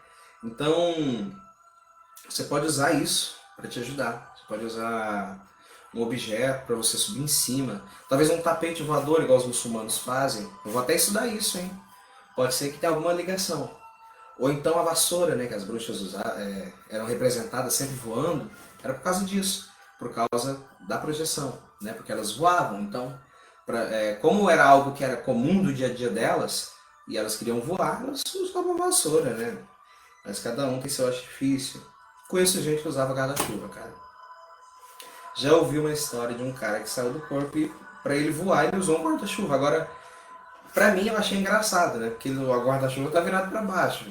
Então, você pode usar isso para te ajudar. Você pode usar um objeto para você subir em cima. Talvez um tapete voador, igual os muçulmanos fazem. Eu vou até estudar isso, hein? Pode ser que tenha alguma ligação. Ou então a vassoura, né, que as bruxas eram representadas sempre voando, era por causa disso, por causa da projeção, né? Porque elas voavam. Então, como era algo que era comum do dia a dia delas, e elas queriam voar, elas usavam a vassoura, né? Mas cada um tem seu artifício. Conheço gente que usava guarda-chuva, cara. Já ouvi uma história de um cara que saiu do corpo e para ele voar ele usou um guarda-chuva. Agora, pra mim eu achei engraçado, né? Porque o guarda-chuva tá virado para baixo.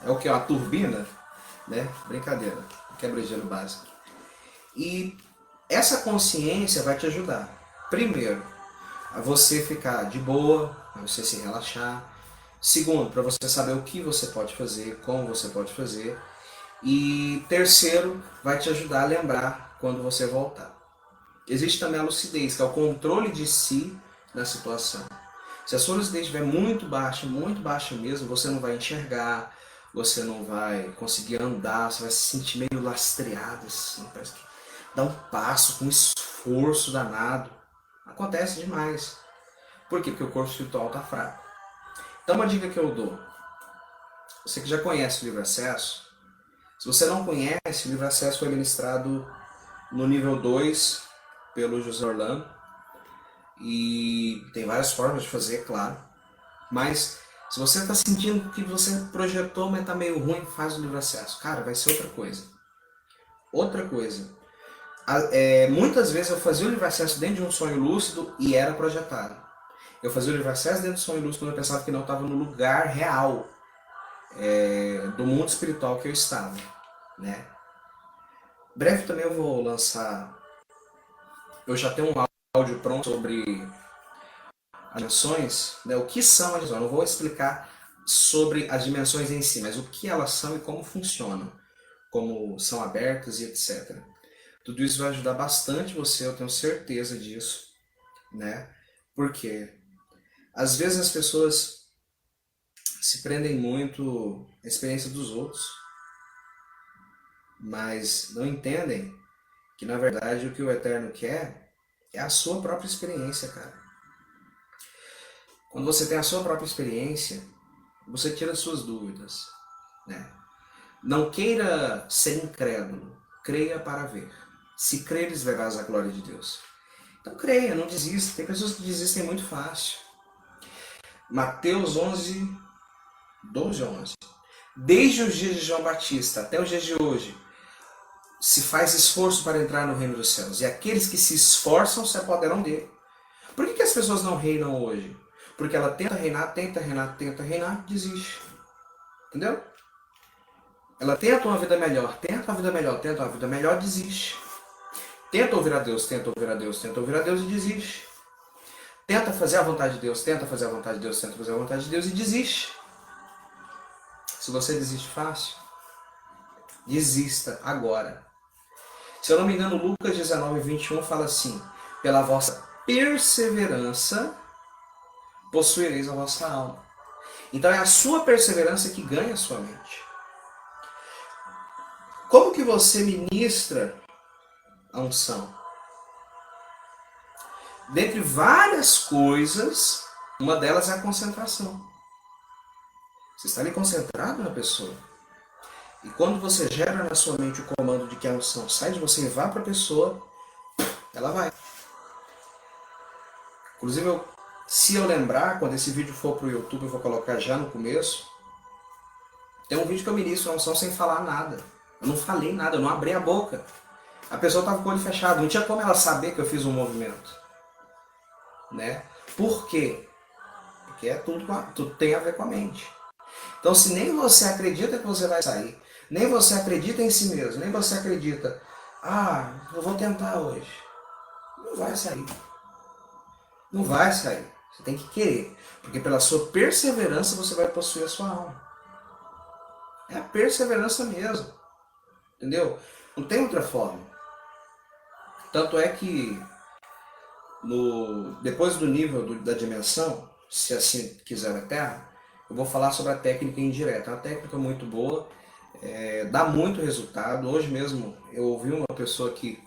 É o que? Uma turbina? Né? Brincadeira. Quebra-gelo básico. E essa consciência vai te ajudar. Primeiro, a você ficar de boa, a você se relaxar. Segundo, para você saber o que você pode fazer, como você pode fazer. E terceiro, vai te ajudar a lembrar quando você voltar. Existe também a lucidez, que é o controle de si na situação. Se a sua lucidez estiver muito baixa mesmo, você não vai enxergar, você não vai conseguir andar, você vai se sentir meio lastreado, assim, parece que dá um passo com um esforço danado. Acontece demais. Por quê? Porque o corpo espiritual está fraco. Então uma dica que eu dou, você que já conhece o livre acesso, se você não conhece, o livre acesso foi ministrado no nível 2 pelo José Orlando. E tem várias formas de fazer, claro. Mas se você está sentindo que você projetou, mas está meio ruim, faz o livre acesso. Cara, vai ser outra coisa. Outra coisa. Muitas vezes eu fazia o livre acesso dentro de um sonho lúcido e era projetado. Eu fazia o livre acesso dentro do sonho lúcido quando eu pensava que não estava no lugar real do mundo espiritual que eu estava. Né? Breve também eu vou lançar. Eu já tenho um áudio pronto sobre as dimensões, né? O que são as dimensões? Eu não vou explicar sobre as dimensões em si, mas o que elas são e como funcionam, como são abertas e etc. Tudo isso vai ajudar bastante você, eu tenho certeza disso, né? Porque às vezes as pessoas se prendem muito à experiência dos outros, mas não entendem que na verdade o que o Eterno quer é a sua própria experiência, cara. Quando você tem a sua própria experiência, você tira as suas dúvidas, né? Não queira ser incrédulo, creia para ver. Se creres, verás a glória de Deus. Então creia, não desista. Tem pessoas que desistem muito fácil. Mateus 11, 12 a 11. Desde os dias de João Batista até os dias de hoje, se faz esforço para entrar no reino dos céus. E aqueles que se esforçam se apoderam dele. Por que as pessoas não reinam hoje? Porque ela tenta reinar, desiste. Entendeu? Ela tenta uma vida melhor, tenta uma vida melhor, desiste. Tenta ouvir a Deus, tenta ouvir a Deus e desiste. Tenta fazer a vontade de Deus, tenta fazer a vontade de Deus, tenta fazer a vontade de Deus e desiste. Se você desiste fácil, desista agora. Se eu não me engano, Lucas 19:21 fala assim: pela vossa perseverança possuireis a vossa alma. Então é a sua perseverança que ganha a sua mente. Como que você ministra a unção? Dentre várias coisas, uma delas é a concentração. Você está ali concentrado na pessoa. E quando você gera na sua mente o comando de que a unção sai de você e vá para a pessoa, ela vai. Inclusive, se eu lembrar, quando esse vídeo for para o YouTube, eu vou colocar já no começo. Tem um vídeo que eu ministro a unção sem falar nada. Eu não falei nada, eu não abri a boca. A pessoa estava com o olho fechado, não tinha como ela saber que eu fiz um movimento. Né? Por quê? Porque tudo tem a ver com a mente. Então, se nem você acredita que você vai sair, nem você acredita em si mesmo, nem você acredita, eu vou tentar hoje. Não vai sair. Não vai sair. Você tem que querer. Porque pela sua perseverança você vai possuir a sua alma. É a perseverança mesmo. Entendeu? Não tem outra forma. Tanto é que depois do nível da dimensão, se assim quiser a Terra, eu vou falar sobre a técnica indireta. É uma técnica muito boa, dá muito resultado. Hoje mesmo eu ouvi uma pessoa que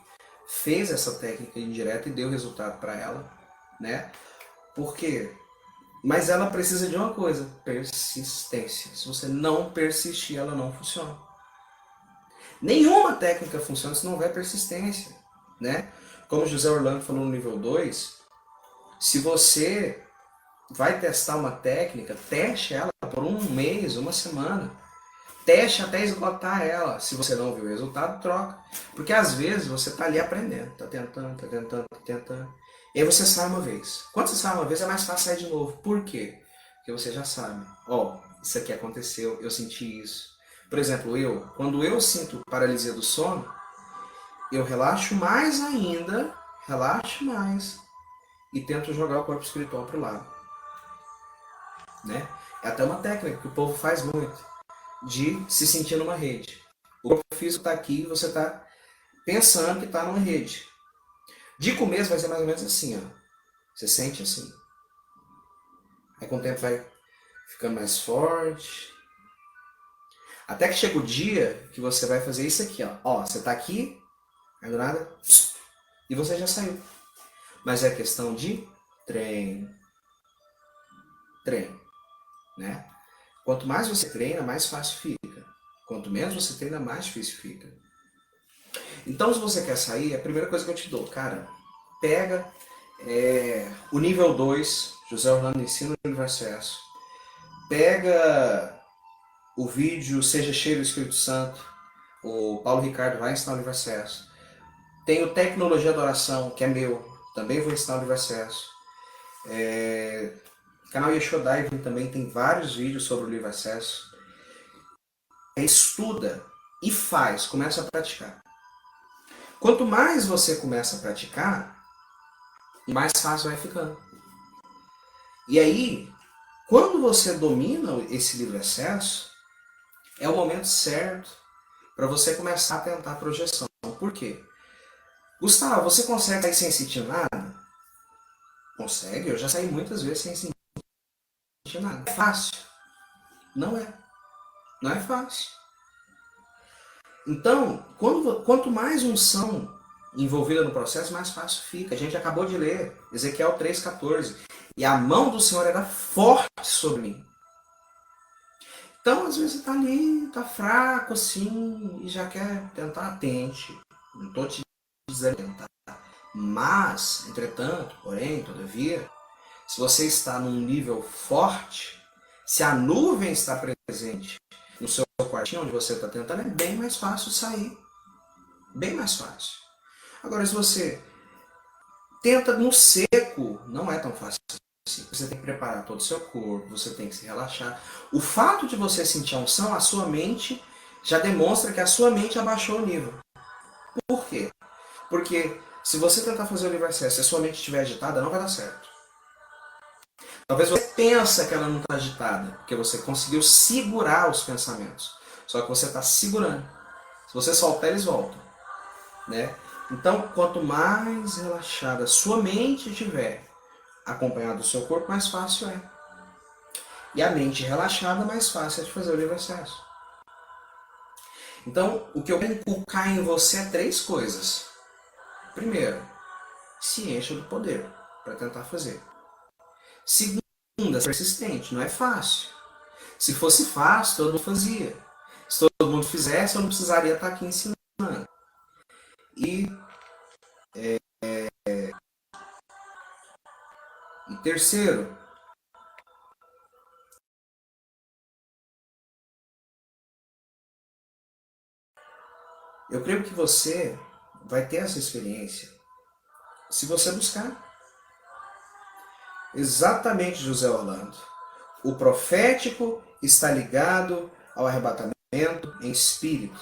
fez essa técnica indireta e deu resultado para ela, né? Por quê? Mas ela precisa de uma coisa, persistência. Se você não persistir, ela não funciona. Nenhuma técnica funciona se não houver persistência, né? Como José Orlando falou no nível 2, se você vai testar uma técnica, teste ela por um mês, uma semana. Teste até esgotar ela. Se você não viu o resultado, troca. Porque às vezes você está ali aprendendo, está tentando. E aí você sai uma vez. Quando você sai uma vez, é mais fácil sair de novo. Por quê? Porque você já sabe. Isso aqui aconteceu, eu senti isso. Por exemplo, quando eu sinto paralisia do sono, eu relaxo mais ainda, e tento jogar o corpo espiritual para o lado. Né? É até uma técnica que o povo faz muito, de se sentir numa rede. O corpo físico está aqui e você está pensando que está numa rede. De começo vai ser mais ou menos assim, ó. Você sente assim. Aí com o tempo vai ficando mais forte. Até que chega o dia que você vai fazer isso aqui, ó. Você está aqui, aí do nada, e você já saiu. Mas é questão de treino. Treino, né? Quanto mais você treina, mais fácil fica. Quanto menos você treina, mais difícil fica. Então, se você quer sair, a primeira coisa que eu te dou, cara, pega o nível 2, José Orlando Ensina o Universo. Pega o vídeo Seja Cheio do Espírito Santo, o Paulo Ricardo vai ensinar o Universo. Tem o Tecnologia da Oração, que é meu, também vou ensinar o Universo. O canal Yeshua Diving também tem vários vídeos sobre o livre acesso. Estuda e faz, começa a praticar. Quanto mais você começa a praticar, mais fácil vai ficando. E aí, quando você domina esse livre acesso, é o momento certo para você começar a tentar a projeção. Por quê? Gustavo, você consegue sair sem sentir nada? Consegue, eu já saí muitas vezes sem sentir nada. É fácil? Não é. Não é fácil. Então, quanto mais unção envolvida no processo, mais fácil fica. A gente acabou de ler Ezequiel 3,14. E a mão do Senhor era forte sobre mim. Então, às vezes, você está ali, está fraco assim, e já quer tentar, tente. Não estou te desanimando. Mas, entretanto, porém, todavia, se você está num nível forte, se a nuvem está presente no seu quartinho onde você está tentando, é bem mais fácil sair. Bem mais fácil. Agora, se você tenta no seco, não é tão fácil assim. Você tem que preparar todo o seu corpo, você tem que se relaxar. O fato de você sentir a unção, a sua mente já demonstra que a sua mente abaixou o nível. Por quê? Porque se você tentar fazer o livre acesso e a sua mente estiver agitada, não vai dar certo. Talvez você pense que ela não está agitada, porque você conseguiu segurar os pensamentos. Só que você está segurando. Se você soltar, eles voltam. né? Então, quanto mais relaxada a sua mente estiver acompanhada do seu corpo, mais fácil é. E a mente relaxada, mais fácil é de fazer o livre acesso. Então, o que eu quero inculcar em você é 3 coisas. Primeiro, se encha do poder para tentar fazer. Segunda, persistente, não é fácil. Se fosse fácil, todo mundo fazia. Se todo mundo fizesse, eu não precisaria estar aqui ensinando. E terceiro, eu creio que você vai ter essa experiência se você buscar. Exatamente, José Orlando. O profético está ligado ao arrebatamento em espírito.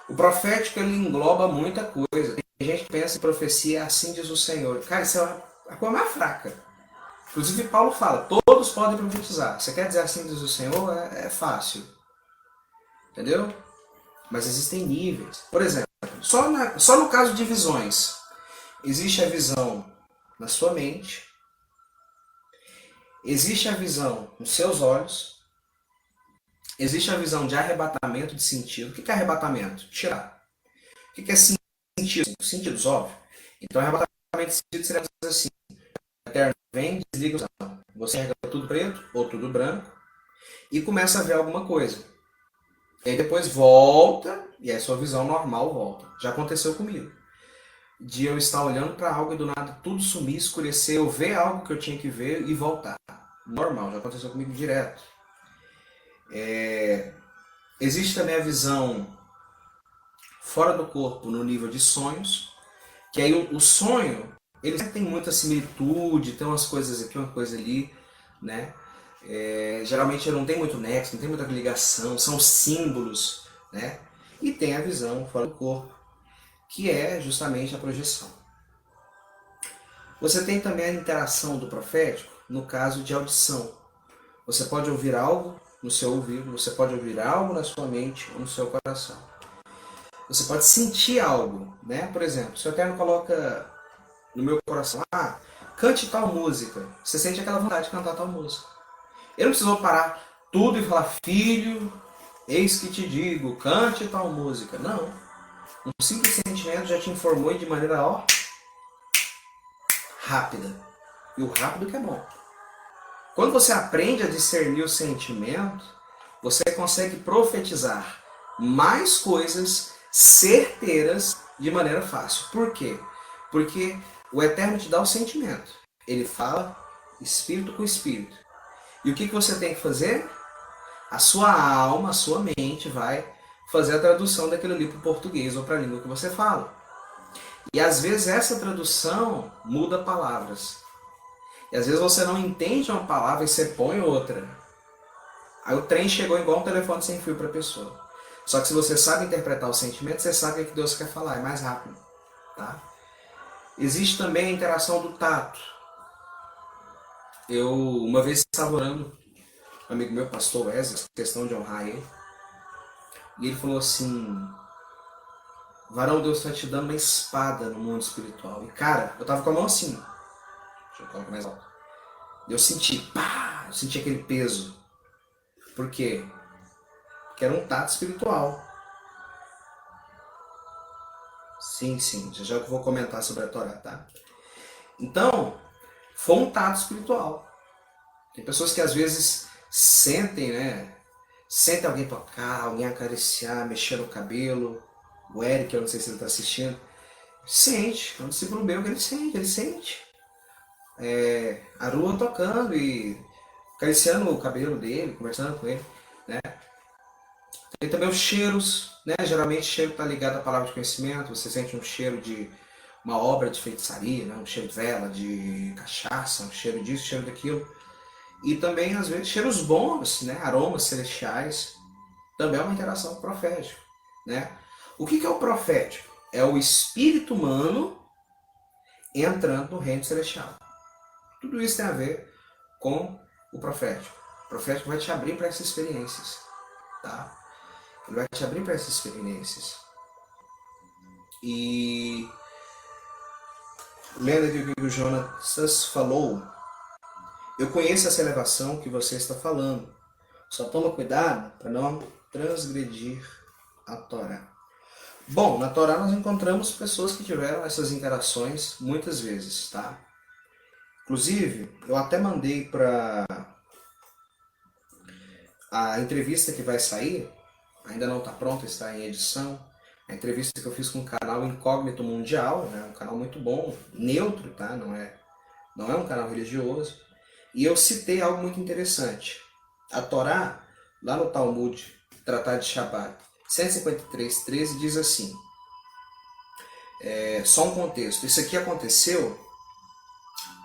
O profético ele engloba muita coisa. Tem gente que pensa em profecia, assim diz o Senhor. Cara, isso é a coisa mais fraca. Inclusive Paulo fala, todos podem profetizar. Você quer dizer assim diz o Senhor? É fácil. Entendeu? Mas existem níveis. Por exemplo, só no caso de visões. Existe a visão na sua mente, existe a visão nos seus olhos, existe a visão de arrebatamento de sentido. O que é arrebatamento? Tirar. O que é sentido? Sentidos, óbvio. Então, arrebatamento de sentido seria assim: o eterno vem, desliga o som. Você enxerga tudo preto ou tudo branco e começa a ver alguma coisa. E aí depois volta e a sua visão normal volta. Já aconteceu comigo. De eu estar olhando para algo e do nada tudo sumir, escurecer, eu ver algo que eu tinha que ver e voltar. Normal, já aconteceu comigo direto. Existe também a visão fora do corpo no nível de sonhos, que aí o sonho, ele tem muita similitude, tem umas coisas aqui, uma coisa ali, né? Geralmente não tem muito nexo, não tem muita ligação, são símbolos, né? E tem a visão fora do corpo, que é justamente a projeção. Você tem também a interação do profético no caso de audição. Você pode ouvir algo no seu ouvido, você pode ouvir algo na sua mente ou no seu coração. Você pode sentir algo, né? Por exemplo, se o Eterno coloca no meu coração, cante tal música, você sente aquela vontade de cantar tal música. Ele não precisou parar tudo e falar, filho, eis que te digo, cante tal música. Não. Um simples sentimento já te informou de maneira rápida. E o rápido que é bom. Quando você aprende a discernir o sentimento, você consegue profetizar mais coisas certeiras de maneira fácil. Por quê? Porque o Eterno te dá o sentimento. Ele fala espírito com espírito. E o que você tem que fazer? A sua alma, a sua mente vai fazer a tradução daquilo ali para o português ou para a língua que você fala. E às vezes essa tradução muda palavras. E às vezes você não entende uma palavra e você põe outra. Aí o trem chegou igual um telefone sem fio para a pessoa. Só que se você sabe interpretar o sentimento, você sabe o que Deus quer falar, é mais rápido. Tá? Existe também a interação do tato. Eu uma vez estava orando, um amigo meu, pastor Wesley, questão de honrar ele, e ele falou assim, varão, Deus está te dando uma espada no mundo espiritual. E cara, eu tava com a mão assim, deixa eu colocar mais alto. Eu senti, eu senti aquele peso. Por quê? Porque era um tato espiritual. Sim, já que eu vou comentar sobre a Torá, tá? Então, foi um tato espiritual. Tem pessoas que às vezes sentem, né? Sentem alguém tocar, alguém acariciar, mexer no cabelo. O Eric, eu não sei se ele está assistindo, sente. É um discípulo meu que ele sente. A Rua tocando e acariciando o cabelo dele, conversando com ele, né? Tem também os cheiros, né? Geralmente o cheiro está ligado à palavra de conhecimento. Você sente um cheiro de uma obra de feitiçaria, né? Um cheiro de vela, de cachaça, um cheiro disso, um cheiro daquilo. E também, às vezes, cheiros bons, né? Aromas celestiais. Também é uma interação profética, né? O que é o profético? É o espírito humano entrando no reino celestial. Tudo isso tem a ver com o profético. O profético vai te abrir para essas experiências, tá? Ele vai te abrir para essas experiências. E lendo aqui o que o Jonas falou, eu conheço essa elevação que você está falando. Só toma cuidado para não transgredir a Torá. Bom, na Torá nós encontramos pessoas que tiveram essas interações muitas vezes, tá? Inclusive, eu até mandei para a entrevista que vai sair, ainda não está pronta, está em edição. A entrevista que eu fiz com o canal Incógnito Mundial, né? Um canal muito bom, neutro, tá? Não é um canal religioso. E eu citei algo muito interessante. A Torá, lá no Talmud, Tratado de Shabbat, 153:13, diz assim, só um contexto, isso aqui aconteceu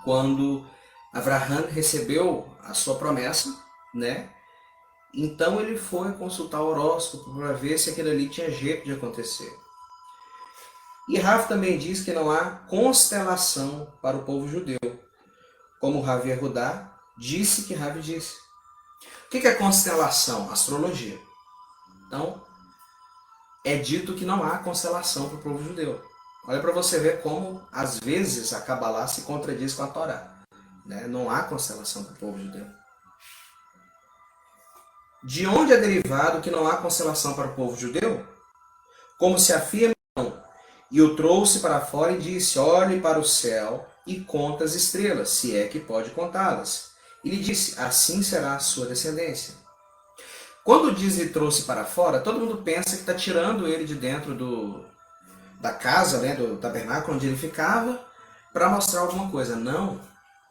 quando Abraham recebeu a sua promessa, né? Então ele foi consultar o horóscopo para ver se aquilo ali tinha jeito de acontecer. E Rav também diz que não há constelação para o povo judeu, como Rav Yehudá disse que Rav disse. O que é constelação? Astrologia. Então, é dito que não há constelação para o povo judeu. Olha para você ver como, às vezes, a Kabbalah se contradiz com a Torá. Né? Não há constelação para o povo judeu. De onde é derivado que não há constelação para o povo judeu? Como se afirma, e o trouxe para fora e disse, olhe para o céu e conta as estrelas, se é que pode contá-las. E lhe disse, assim será a sua descendência. Quando diz e trouxe para fora, todo mundo pensa que está tirando ele de dentro da casa, né, do tabernáculo onde ele ficava, para mostrar alguma coisa. Não.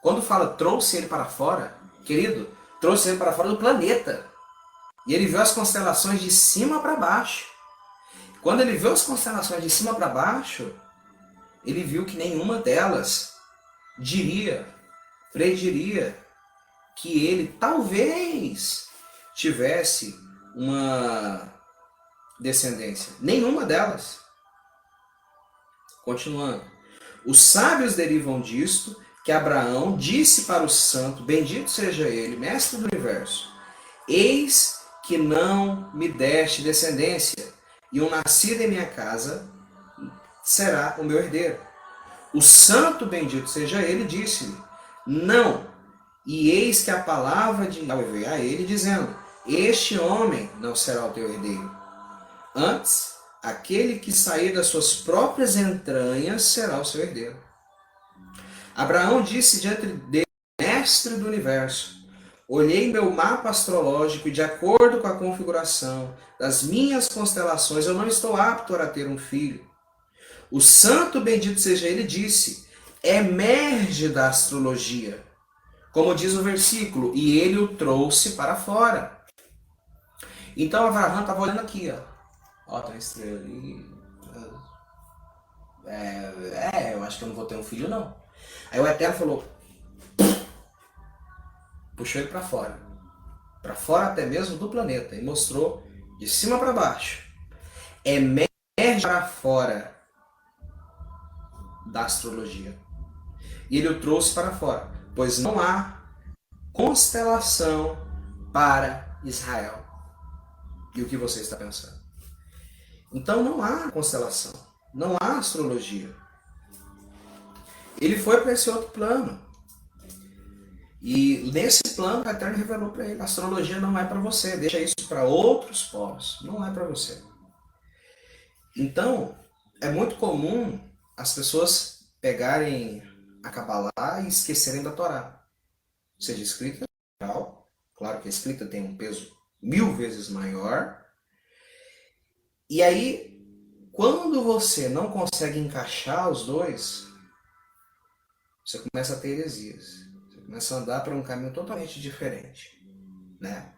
Quando fala trouxe ele para fora, querido, trouxe ele para fora do planeta. E ele viu as constelações de cima para baixo. Quando ele viu as constelações de cima para baixo, ele viu que nenhuma delas prediria que ele talvez tivesse uma descendência. Nenhuma delas. Continuando. Os sábios derivam disto que Abraão disse para o santo, bendito seja ele, mestre do universo, eis que não me deste descendência, e um nascido em minha casa será o meu herdeiro. O santo, bendito seja ele, disse-lhe, não, e eis que a palavra de Yahvé veio a ele, dizendo, este homem não será o teu herdeiro. Antes, aquele que sair das suas próprias entranhas será o seu herdeiro. Abraão disse diante dele, mestre do universo, olhei meu mapa astrológico e de acordo com a configuração das minhas constelações, eu não estou apto a ter um filho. O santo, bendito seja ele, disse, emerge da astrologia, como diz o versículo, e ele o trouxe para fora. Então Abraão estava olhando aqui, ó, tem uma estrela ali. Eu acho que eu não vou ter um filho, não. Aí o Eterno falou, puxou ele para fora até mesmo do planeta, e mostrou de cima para baixo. Emerge para fora da astrologia. E ele o trouxe para fora, pois não há constelação para Israel. E o que você está pensando? Então não há constelação, não há astrologia. Ele foi para esse outro plano. E nesse plano, o Eterno revelou para ele, a astrologia não é para você, deixa isso para outros povos, não é para você. Então, é muito comum as pessoas pegarem a Kabbalah e esquecerem da Torá. Seja escrita, claro que a escrita tem um peso 1000 vezes maior. E aí, quando você não consegue encaixar os dois, você começa a ter heresias. Você começa a andar por um caminho totalmente diferente, né?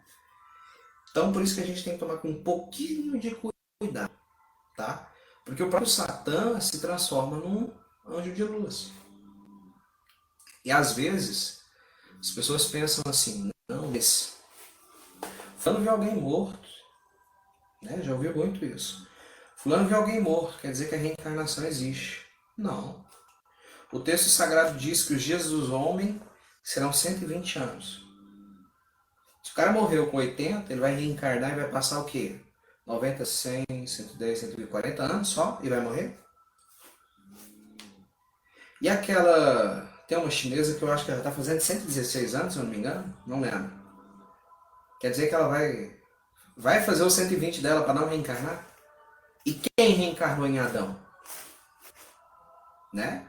Então, por isso que a gente tem que tomar com um pouquinho de cuidado, tá? Porque o próprio Satã se transforma num anjo de luz. E às vezes, as pessoas pensam assim, não, mas fulano viu alguém morto, né? Já ouviu muito isso. Fulano viu alguém morto, quer dizer que a reencarnação existe. Não. O texto sagrado diz que os dias dos homens serão 120 anos. Se o cara morreu com 80, ele vai reencarnar e vai passar o quê? 90, 100, 110, 140 anos só e vai morrer? E aquela... Tem uma chinesa que eu acho que ela está fazendo 116 anos, se eu não me engano. Não lembro. Quer dizer que ela vai fazer os 120 dela para não reencarnar? E quem reencarnou em Adão? Né?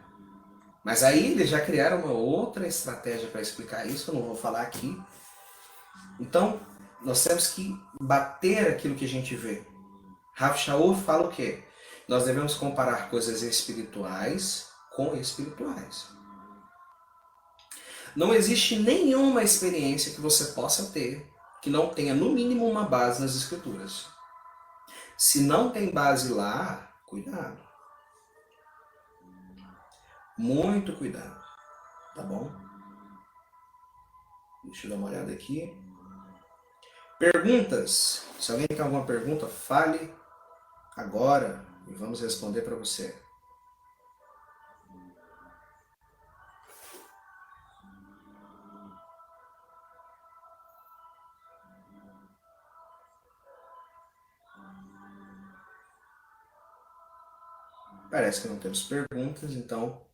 Mas aí eles já criaram uma outra estratégia para explicar isso, eu não vou falar aqui. Então, nós temos que bater aquilo que a gente vê. Rav Shaul fala o quê? Nós devemos comparar coisas espirituais com espirituais. Não existe nenhuma experiência que você possa ter que não tenha no mínimo uma base nas escrituras. Se não tem base lá, cuidado. Muito cuidado, tá bom? Deixa eu dar uma olhada aqui. Perguntas. Se alguém tem alguma pergunta, fale agora e vamos responder para você. Parece que não temos perguntas, então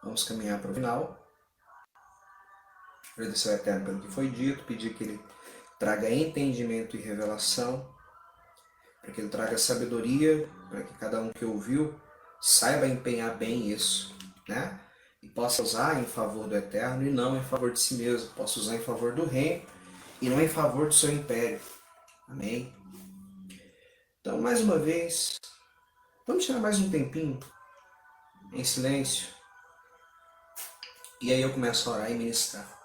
vamos caminhar para o final. Agradecer ao Eterno pelo que foi dito, pedir que Ele traga entendimento e revelação, para que Ele traga sabedoria, para que cada um que ouviu saiba empenhar bem isso, né? E possa usar em favor do Eterno e não em favor de si mesmo. Possa usar em favor do reino e não em favor do seu império. Amém? Então, mais uma vez, vamos tirar mais um tempinho em silêncio. E aí eu começo a orar e ministrar.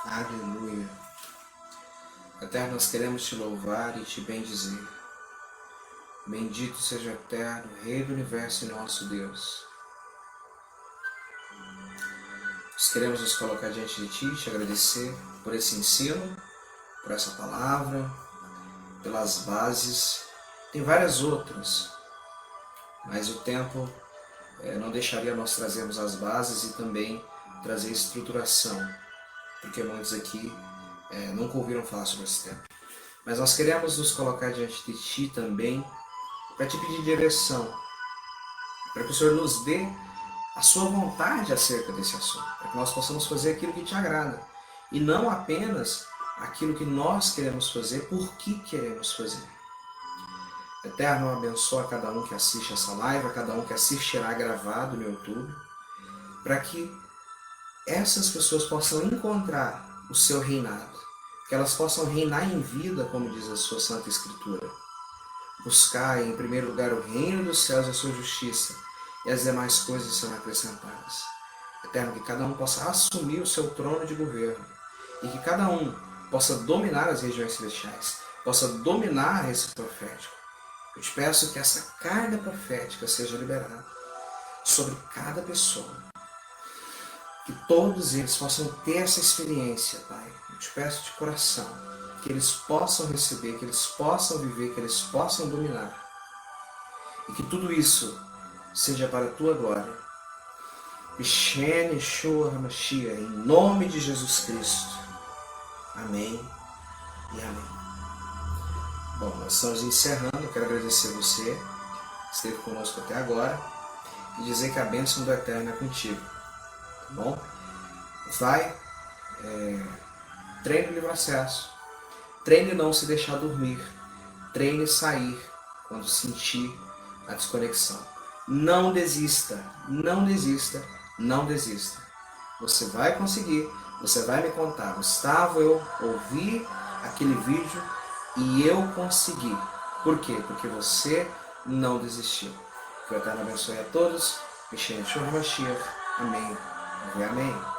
Aleluia. Eterno, nós queremos te louvar e te bendizer. Bendito seja o Eterno, Rei do Universo e nosso Deus. Nós queremos nos colocar diante de ti, te agradecer por esse ensino, por essa palavra, pelas bases. Tem várias outras, mas o tempo não deixaria nós trazermos as bases e também trazer estruturação, porque muitos aqui nunca ouviram falar sobre esse tema. Mas nós queremos nos colocar diante de ti também para te pedir direção, para que o Senhor nos dê a sua vontade acerca desse assunto, para que nós possamos fazer aquilo que te agrada e não apenas aquilo que nós queremos fazer, porque queremos fazer. Eterno, abençoa cada um que assiste essa live, a cada um que assistirá gravado no YouTube, para que essas pessoas possam encontrar o seu reinado, que elas possam reinar em vida, como diz a sua Santa Escritura. Buscar em primeiro lugar o reino dos céus e a sua justiça, e as demais coisas serão acrescentadas. Eterno, que cada um possa assumir o seu trono de governo, e que cada um possa dominar as regiões celestiais, possa dominar esse profético. Eu te peço que essa carga profética seja liberada sobre cada pessoa, que todos eles possam ter essa experiência, Pai. Eu te peço de coração, que eles possam receber, que eles possam viver, que eles possam dominar. E que tudo isso seja para a tua glória. B'Shem Yeshua HaMashiach, em nome de Jesus Cristo. Amém e amém. Bom, nós estamos encerrando. Eu quero agradecer você que esteve conosco até agora e dizer que a bênção do Eterno é contigo. Tá bom? Vai, treine o livre acesso. Treine não se deixar dormir. Treine sair quando sentir a desconexão. Não desista, não desista, não desista. Você vai conseguir, Você vai me contar, Gustavo, eu ouvi aquele vídeo e eu consegui. Por quê? Porque você não desistiu. Que o Eterno abençoe a todos. Amém. Amém.